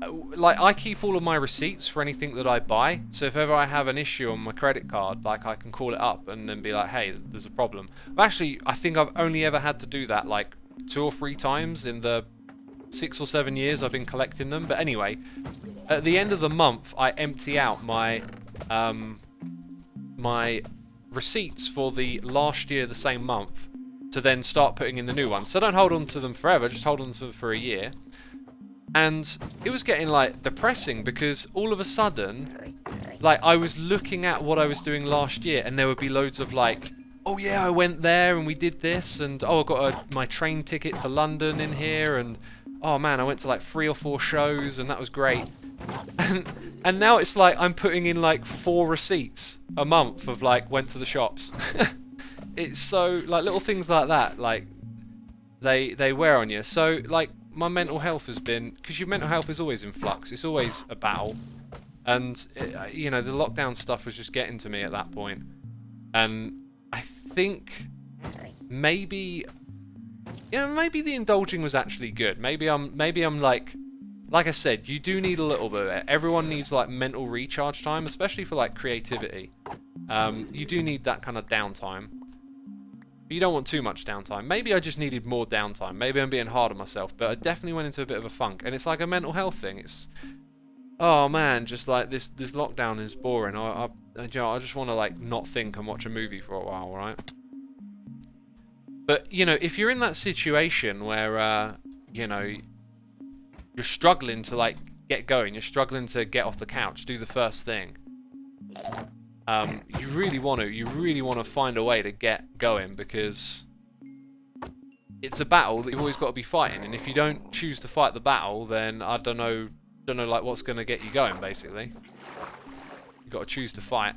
Like, I keep all of my receipts for anything that I buy, so if ever I have an issue on my credit card, like, I can call it up and then be like, hey, there's a problem. I think I've only ever had to do that, like, 2 or 3 times in the 6 or 7 years I've been collecting them. But anyway, at the end of the month, I empty out my my receipts for the last year, the same month, to then start putting in the new ones. So don't hold on to them forever, just hold on to them for a year. And it was getting like depressing because all of a sudden, like I was looking at what I was doing last year and there would be loads of like, oh yeah, I went there and we did this, and oh, I got my train ticket to London in here, and oh man, I went to like 3 or 4 shows and that was great. And now it's like I'm putting in like 4 receipts a month of like went to the shops. It's so like little things like that, like they wear on you. So like my mental health has been, because your mental health is always in flux. It's always a battle, and you know, the lockdown stuff was just getting to me at that point. And I think maybe, you know, maybe the indulging was actually good. Maybe I'm like I said, you do need a little bit of it. Everyone needs like mental recharge time, especially for like creativity. You do need that kind of downtime. But you don't want too much downtime. Maybe I just needed more downtime. Maybe I'm being hard on myself, but I definitely went into a bit of a funk. And it's like a mental health thing. It's, oh man, just like this lockdown is boring. I just want to like not think and watch a movie for a while, right? But you know, if you're in that situation where you know, you're struggling to like get going, you're struggling to get off the couch, do the first thing. You really want to find a way to get going, because it's a battle that you've always got to be fighting. And if you don't choose to fight the battle, then I don't know like what's going to get you going. Basically, you've got to choose to fight.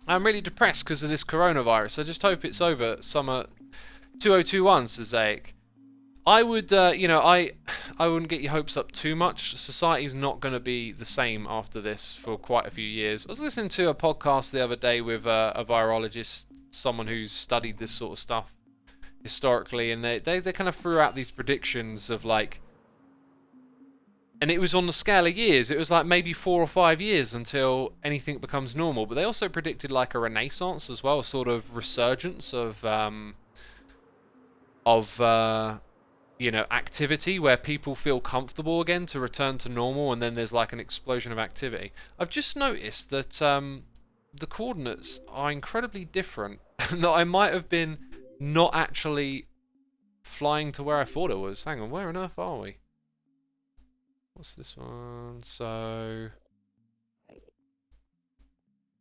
I'm really depressed because of this coronavirus. I just hope it's over. Summer 2021, says Zayek. I would, you know, I wouldn't get your hopes up too much. Society's not going to be the same after this for quite a few years. I was listening to a podcast the other day with a virologist, someone who's studied this sort of stuff historically, and they kind of threw out these predictions of like, and it was on the scale of years. It was like maybe 4 or 5 years until anything becomes normal. But they also predicted like a renaissance as well, a sort of resurgence of you know, activity where people feel comfortable again to return to normal, and then there's like an explosion of activity. I've just noticed that the coordinates are incredibly different, and that I might have been not actually flying to where I thought it was. Hang on, where on earth are we? What's this one? So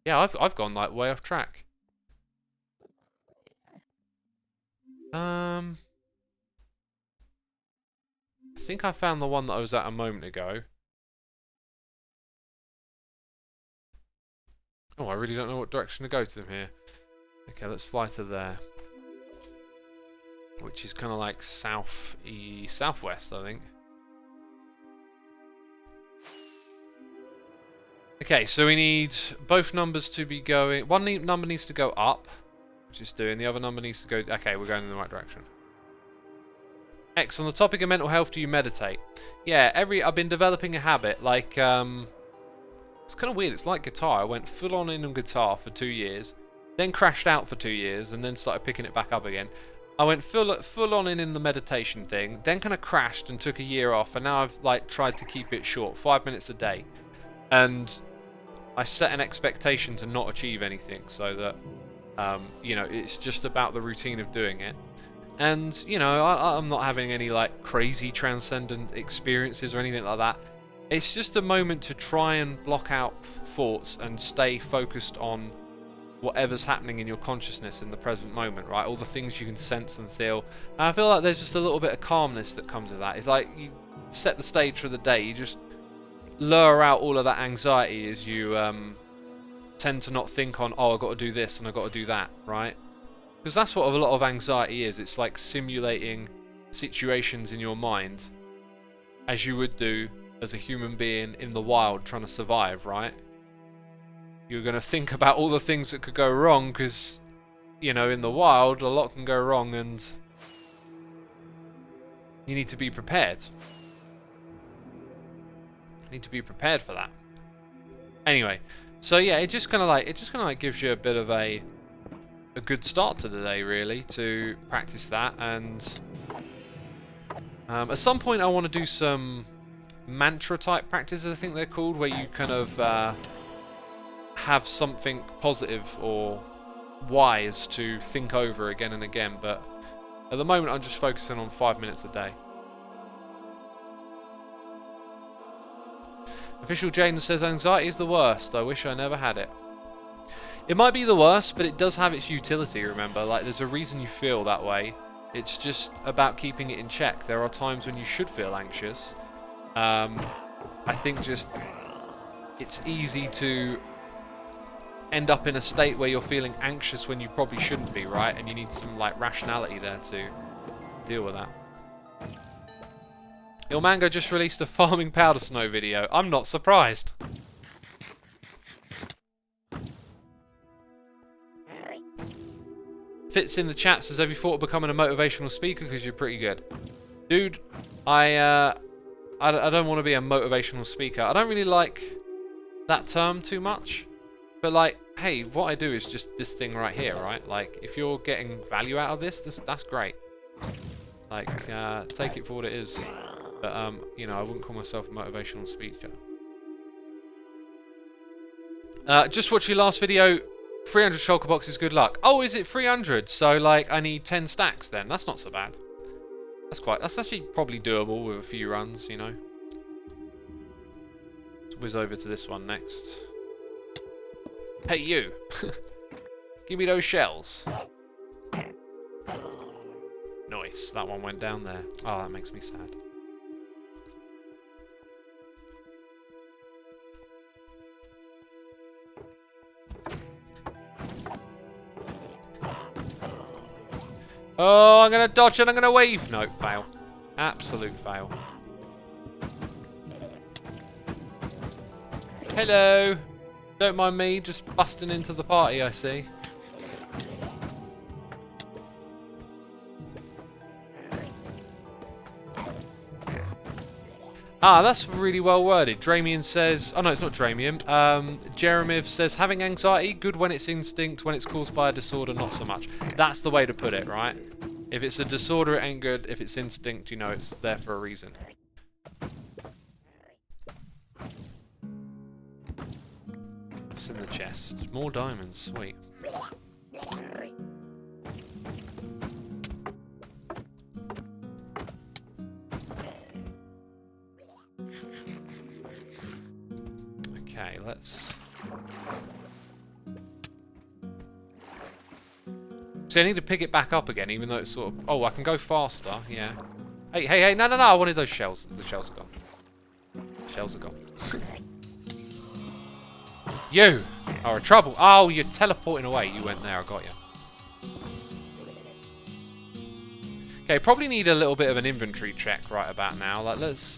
yeah, I've gone like way off track. I think I found the one that I was at a moment ago. Oh, I really don't know what direction to go to from here. Okay, let's fly to there. Which is kind of like southwest, I think. Okay, so we need both numbers to be going... One number needs to go up, which is doing. The other number needs to go... Okay, we're going in the right direction. X, on the topic of mental health, do you meditate? Yeah, I've been developing a habit, like, it's kind of weird, it's like guitar. I went full on in on guitar for 2 years, then crashed out for 2 years, and then started picking it back up again. I went full on in the meditation thing, then kind of crashed and took a year off, and now I've, like, tried to keep it short, 5 minutes a day. And I set an expectation to not achieve anything, so that, you know, it's just about the routine of doing it. And, you know, I'm not having any, like, crazy transcendent experiences or anything like that. It's just a moment to try and block out thoughts and stay focused on whatever's happening in your consciousness in the present moment, right? All the things you can sense and feel. And I feel like there's just a little bit of calmness that comes with that. It's like you set the stage for the day. You just lure out all of that anxiety as you tend to not think on, oh, I've got to do this and I've got to do that, right? Because that's what a lot of anxiety is. It's like simulating situations in your mind as you would do as a human being in the wild trying to survive, right? You're going to think about all the things that could go wrong because, you know, in the wild, a lot can go wrong and you need to be prepared. You need to be prepared for that. Anyway, so yeah, it just kind of like gives you a bit of a good start to the day, really, to practice that. And At some point I want to do some mantra type practices, I think they're called, where you kind of have something positive or wise to think over again and again, but at the moment I'm just focusing on 5 minutes a day. Official Jaden says anxiety is the worst. I wish I never had it. It might be the worst, but it does have its utility, remember. Like, there's a reason you feel that way. It's just about keeping it in check. There are times when you should feel anxious. I think just it's easy to end up in a state where you're feeling anxious when you probably shouldn't be, right? And you need some like rationality there to deal with that. Ilmango just released a farming powder snow video. I'm not surprised. Fits in the chat says, have you thought of becoming a motivational speaker because you're pretty good? Dude, I don't want to be a motivational speaker. I don't really like that term too much. But like, hey, what I do is just this thing right here, right? Like, if you're getting value out of this, that's great. Like, take it for what it is. But, you know, I wouldn't call myself a motivational speaker. Just watch your last video. 300 shulker boxes, good luck. Oh, is it 300? So, like, I need 10 stacks then. That's not so bad. That's actually probably doable with a few runs, you know. Let's whiz over to this one next. Hey, you. Give me those shells. Nice. That one went down there. Oh, that makes me sad. Oh, I'm going to dodge and I'm going to weave. No, fail. Absolute fail. Hello. Don't mind me just busting into the party, I see. Ah, that's really well worded. Dramian says... Oh, no, it's not Dramian. Jeremiv says, having anxiety, good when it's instinct. When it's caused by a disorder, not so much. That's the way to put it, right? If it's a disorder, it ain't good. If it's instinct, you know it's there for a reason. What's in the chest? More diamonds. Sweet. Okay, let's... So I need to pick it back up again, even though it's sort of... Oh, I can go faster, yeah. Hey, no, I wanted those shells. The shells are gone. Shells are gone. You are a trouble. Oh, you're teleporting away. You went there, I got you. Okay, probably need a little bit of an inventory check right about now. Like, let's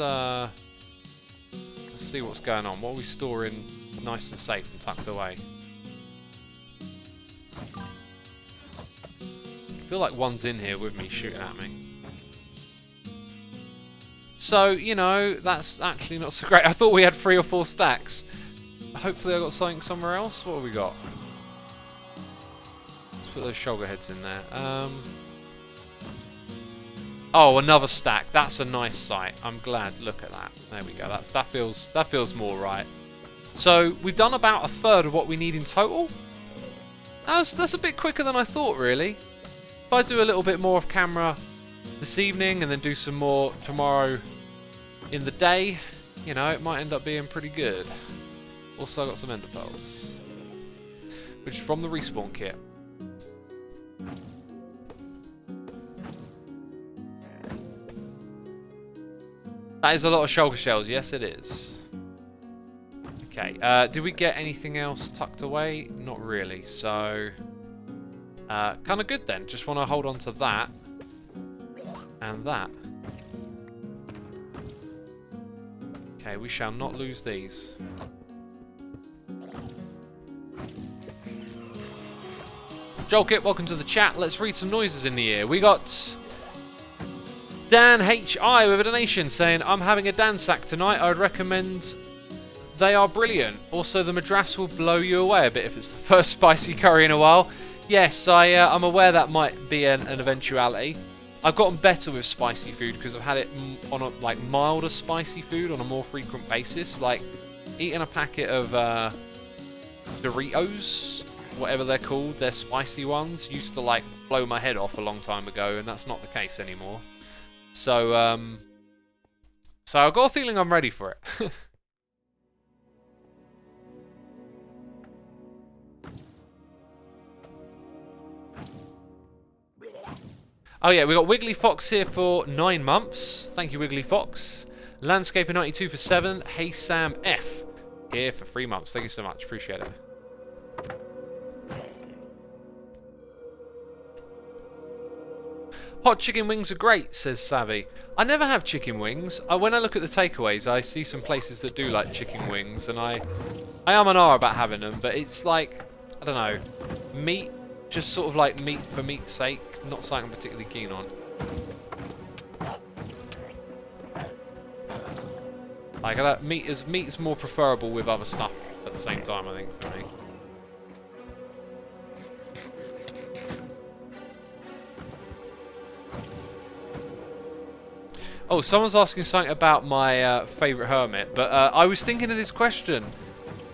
see what's going on. What are we storing nice and safe and tucked away? I feel like one's in here with me shooting at me. So, you know, that's actually not so great. I thought we had 3 or 4 stacks. Hopefully I got something somewhere else. What have we got? Let's put those shoulder heads in there. Oh, another stack. That's a nice sight. I'm glad. Look at that. There we go. That feels more right. So we've done about 1/3 of what we need in total. That's a bit quicker than I thought, really. If I do a little bit more off camera this evening and then do some more tomorrow in the day, you know, it might end up being pretty good. Also, I got some ender pearls, which is from the respawn kit. That is a lot of shulker shells. Yes, it is. Okay. Did we get anything else tucked away? Not really. So, kind of good then. Just want to hold on to that and that. Okay, we shall not lose these. Jolkit, welcome to the chat. Let's read some noises in the ear. We got Dan HI with a donation saying, I'm having a Dan sack tonight. I would recommend. They are brilliant. Also, the madras will blow you away a bit if it's the first spicy curry in a while. Yes, I'm aware that might be an eventuality. I've gotten better with spicy food because I've had it on a like milder spicy food on a more frequent basis. Like eating a packet of Doritos, whatever they're called, they're spicy ones, used to like blow my head off a long time ago, and that's not the case anymore. So so I've got a feeling I'm ready for it. Oh yeah, we got Wiggly Fox here for 9 months. Thank you, Wiggly Fox. Landscaper 92 for 7. Hey Sam F here for 3 months. Thank you so much. Appreciate it. Hot chicken wings are great, says Savvy. I never have chicken wings. When I look at the takeaways, I see some places that do like chicken wings, and I am an R about having them, but it's like, I don't know, meat, just sort of like meat for meat's sake, not something I'm particularly keen on. Like, meat is more preferable with other stuff at the same time, I think, for me. Oh, someone's asking something about my favourite hermit, but I was thinking of this question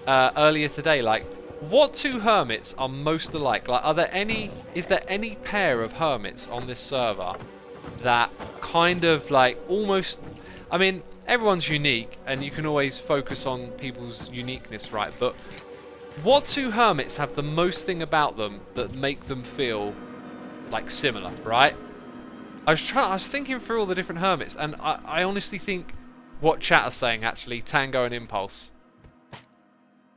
earlier today, like, what two hermits are most alike? Like, is there any pair of hermits on this server that kind of, like, almost, I mean, everyone's unique, and you can always focus on people's uniqueness, right? But what two hermits have the most thing about them that make them feel, like, similar, right? I was thinking through all the different hermits, and I honestly think what chat are saying, actually, Tango and Impulse.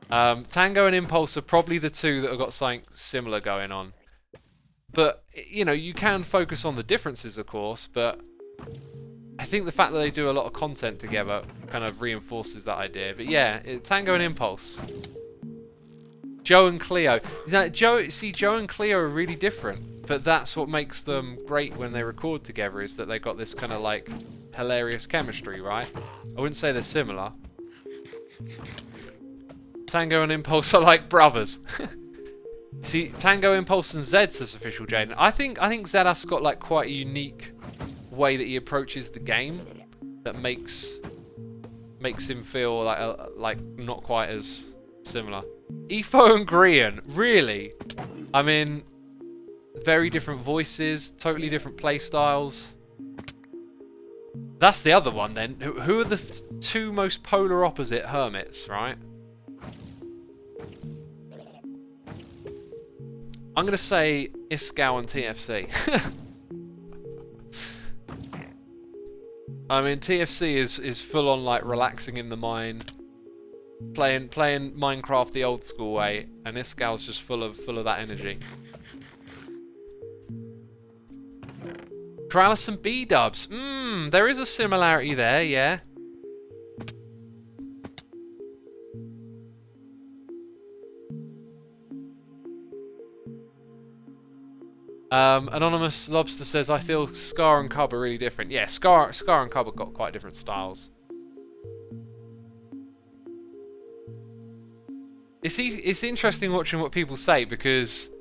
Tango and Impulse are probably the two that have got something similar going on. But, you know, you can focus on the differences, of course, but I think the fact that they do a lot of content together kind of reinforces that idea. But yeah, Tango and Impulse. Joe and Cleo. Joe and Cleo are really different, but that's what makes them great when they record together, is that they got this kind of like hilarious chemistry, right? I wouldn't say they're similar. Tango and Impulse are like brothers. See, Tango, Impulse, and Zed, says Official Jaden. I think Zedaf's got like quite a unique way that he approaches the game that makes him feel like not quite as similar. Efo and Grian, really? I mean, very different voices, totally different play styles. That's the other one then. Who are the two most polar opposite hermits, right? I'm going to say Iskau and TFC. I mean, TFC is full on like relaxing in the mind, playing Minecraft the old school way, and Iskau's just full of that energy. Corrales and B-dubs. There is a similarity there, yeah. Anonymous Lobster says, I feel Scar and Cub are really different. Yeah, Scar and Cub have got quite different styles. It's interesting watching what people say, because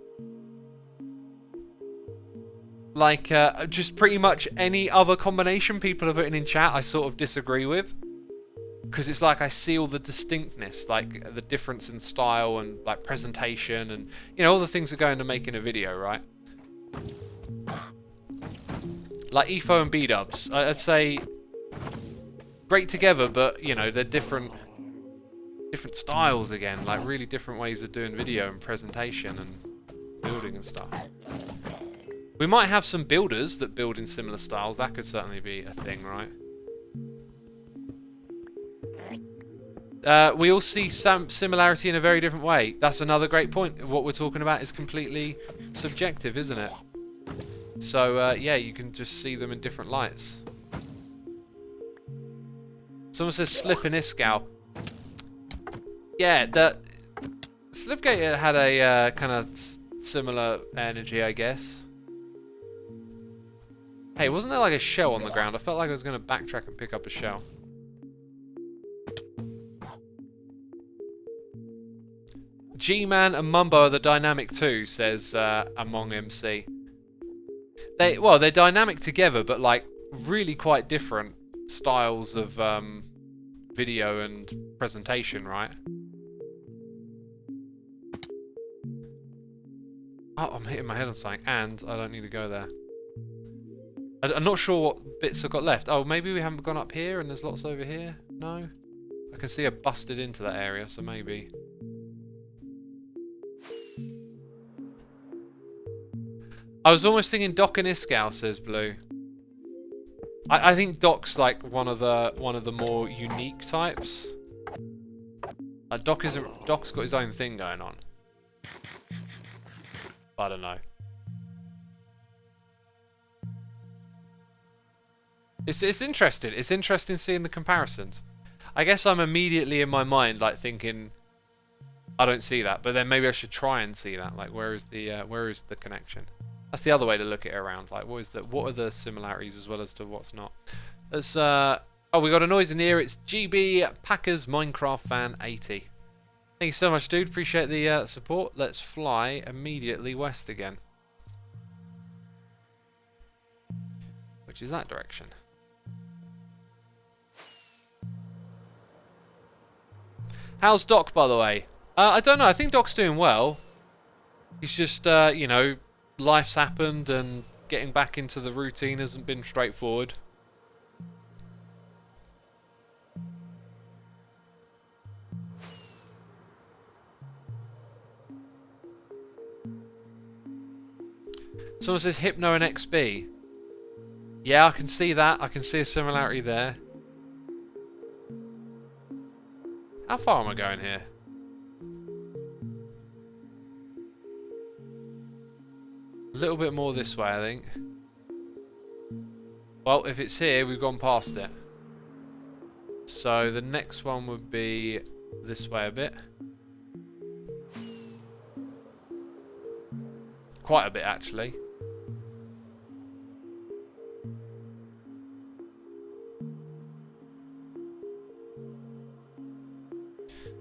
like just pretty much any other combination people have written in chat I sort of disagree with, because it's like I see all the distinctness, like the difference in style and like presentation and, you know, all the things that go into making a video, right? Like Efo and B-dubs, I'd say great together, but you know, they're different styles again, like really different ways of doing video and presentation and building and stuff. We might have some builders that build in similar styles. That could certainly be a thing, right? We all see some similarity in a very different way. That's another great point. What we're talking about is completely subjective, isn't it? So, yeah, you can just see them in different lights. Someone says Slip and Iskau. Yeah, Slipgate had a kind of similar energy, I guess. Hey, wasn't there like a shell on the ground? I felt like I was going to backtrack and pick up a shell. G-Man and Mumbo are the dynamic too, says Among MC. they're dynamic together, but like really quite different styles of video and presentation, right? Oh, I'm hitting my head on something, and I don't need to go there. I'm not sure what bits I've got left. Oh, maybe we haven't gone up here and there's lots over here? No? I can see I busted into that area, so maybe. I was almost thinking Doc and Iskall, says Blue. I think Doc's like one of the more unique types. Doc's got his own thing going on. I don't know. It's interesting. It's interesting seeing the comparisons. I guess I'm immediately in my mind like thinking, I don't see that, but then maybe I should try and see that. Like, where is the connection? That's the other way to look at it around. Like, what are the similarities as well as to what's not? Let's oh, we got a noise in the ear. It's GB Packers Minecraft Fan 80. Thank you so much, dude. Appreciate the support. Let's fly immediately west again, which is that direction. How's Doc, by the way? I don't know. I think Doc's doing well. He's just, you know, life's happened and getting back into the routine hasn't been straightforward. Someone says Hypno and XB. Yeah, I can see that. I can see a similarity there. How far am I going here? A little bit more this way, I think. Well, if it's here, we've gone past it. So the next one would be this way a bit. Quite a bit, actually.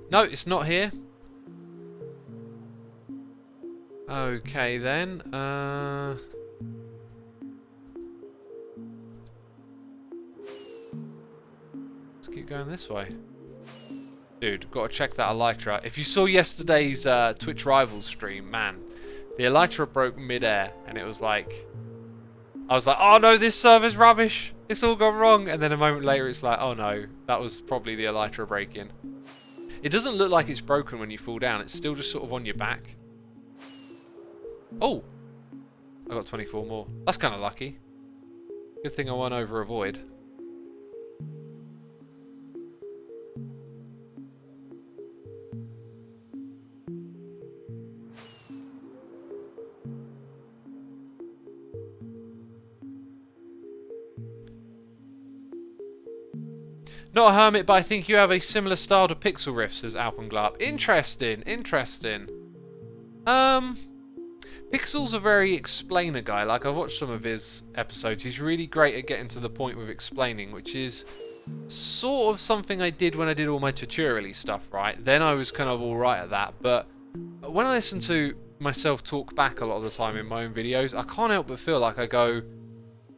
No, it's not here. Okay then. Let's keep going this way. Dude, got to check that elytra. If you saw yesterday's Twitch Rivals stream, man, the elytra broke mid-air, and it was like, I was like, oh no, this server's rubbish. It's all gone wrong. And then a moment later, it's like, oh no, that was probably the elytra break-in. It doesn't look like it's broken when you fall down. It's still just sort of on your back. Oh! I got 24 more. That's kind of lucky. Good thing I went over avoid. Not a hermit, but I think you have a similar style to Pixel Riff, says Alpenglarp. Interesting, interesting. Pixel's a very explainer guy. Like, I've watched some of his episodes. He's really great at getting to the point with explaining, which is sort of something I did when I did all my tutorial-y stuff, right? Then I was kind of alright at that, but when I listen to myself talk back a lot of the time in my own videos, I can't help but feel like I go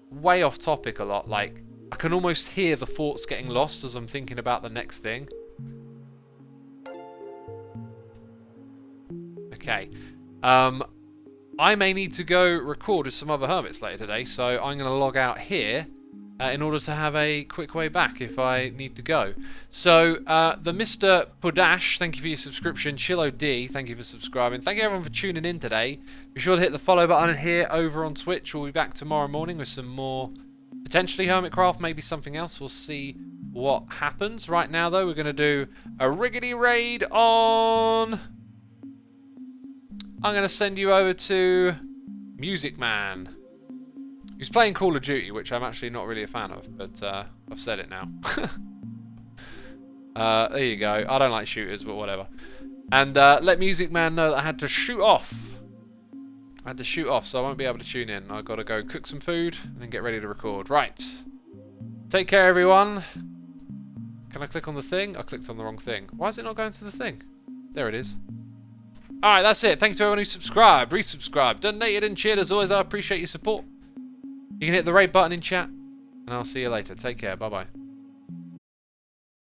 way off topic a lot. Like, I can almost hear the thoughts getting lost as I'm thinking about the next thing. Okay. I may need to go record with some other hermits later today, so I'm going to log out here in order to have a quick way back if I need to go. So, the Mr. Podash, thank you for your subscription. Chillo D, thank you for subscribing. Thank you everyone for tuning in today. Be sure to hit the follow button here over on Twitch. We'll be back tomorrow morning with some more, potentially Hermitcraft, maybe something else. We'll see what happens. Right now, though, we're going to do a Riggery Raid on... I'm going to send you over to Music Man. He's playing Call of Duty, which I'm actually not really a fan of, but I've said it now. There you go. I don't like shooters, but whatever. And let Music Man know that I had to shoot off. I had to shoot off, so I won't be able to tune in. I've got to go cook some food and then get ready to record. Right. Take care, everyone. Can I click on the thing? I clicked on the wrong thing. Why is it not going to the thing? There it is. Alright, that's it. Thanks to everyone who subscribed, resubscribed, donated and cheered. As always, I appreciate your support. You can hit the raid button in chat, and I'll see you later. Take care. Bye-bye.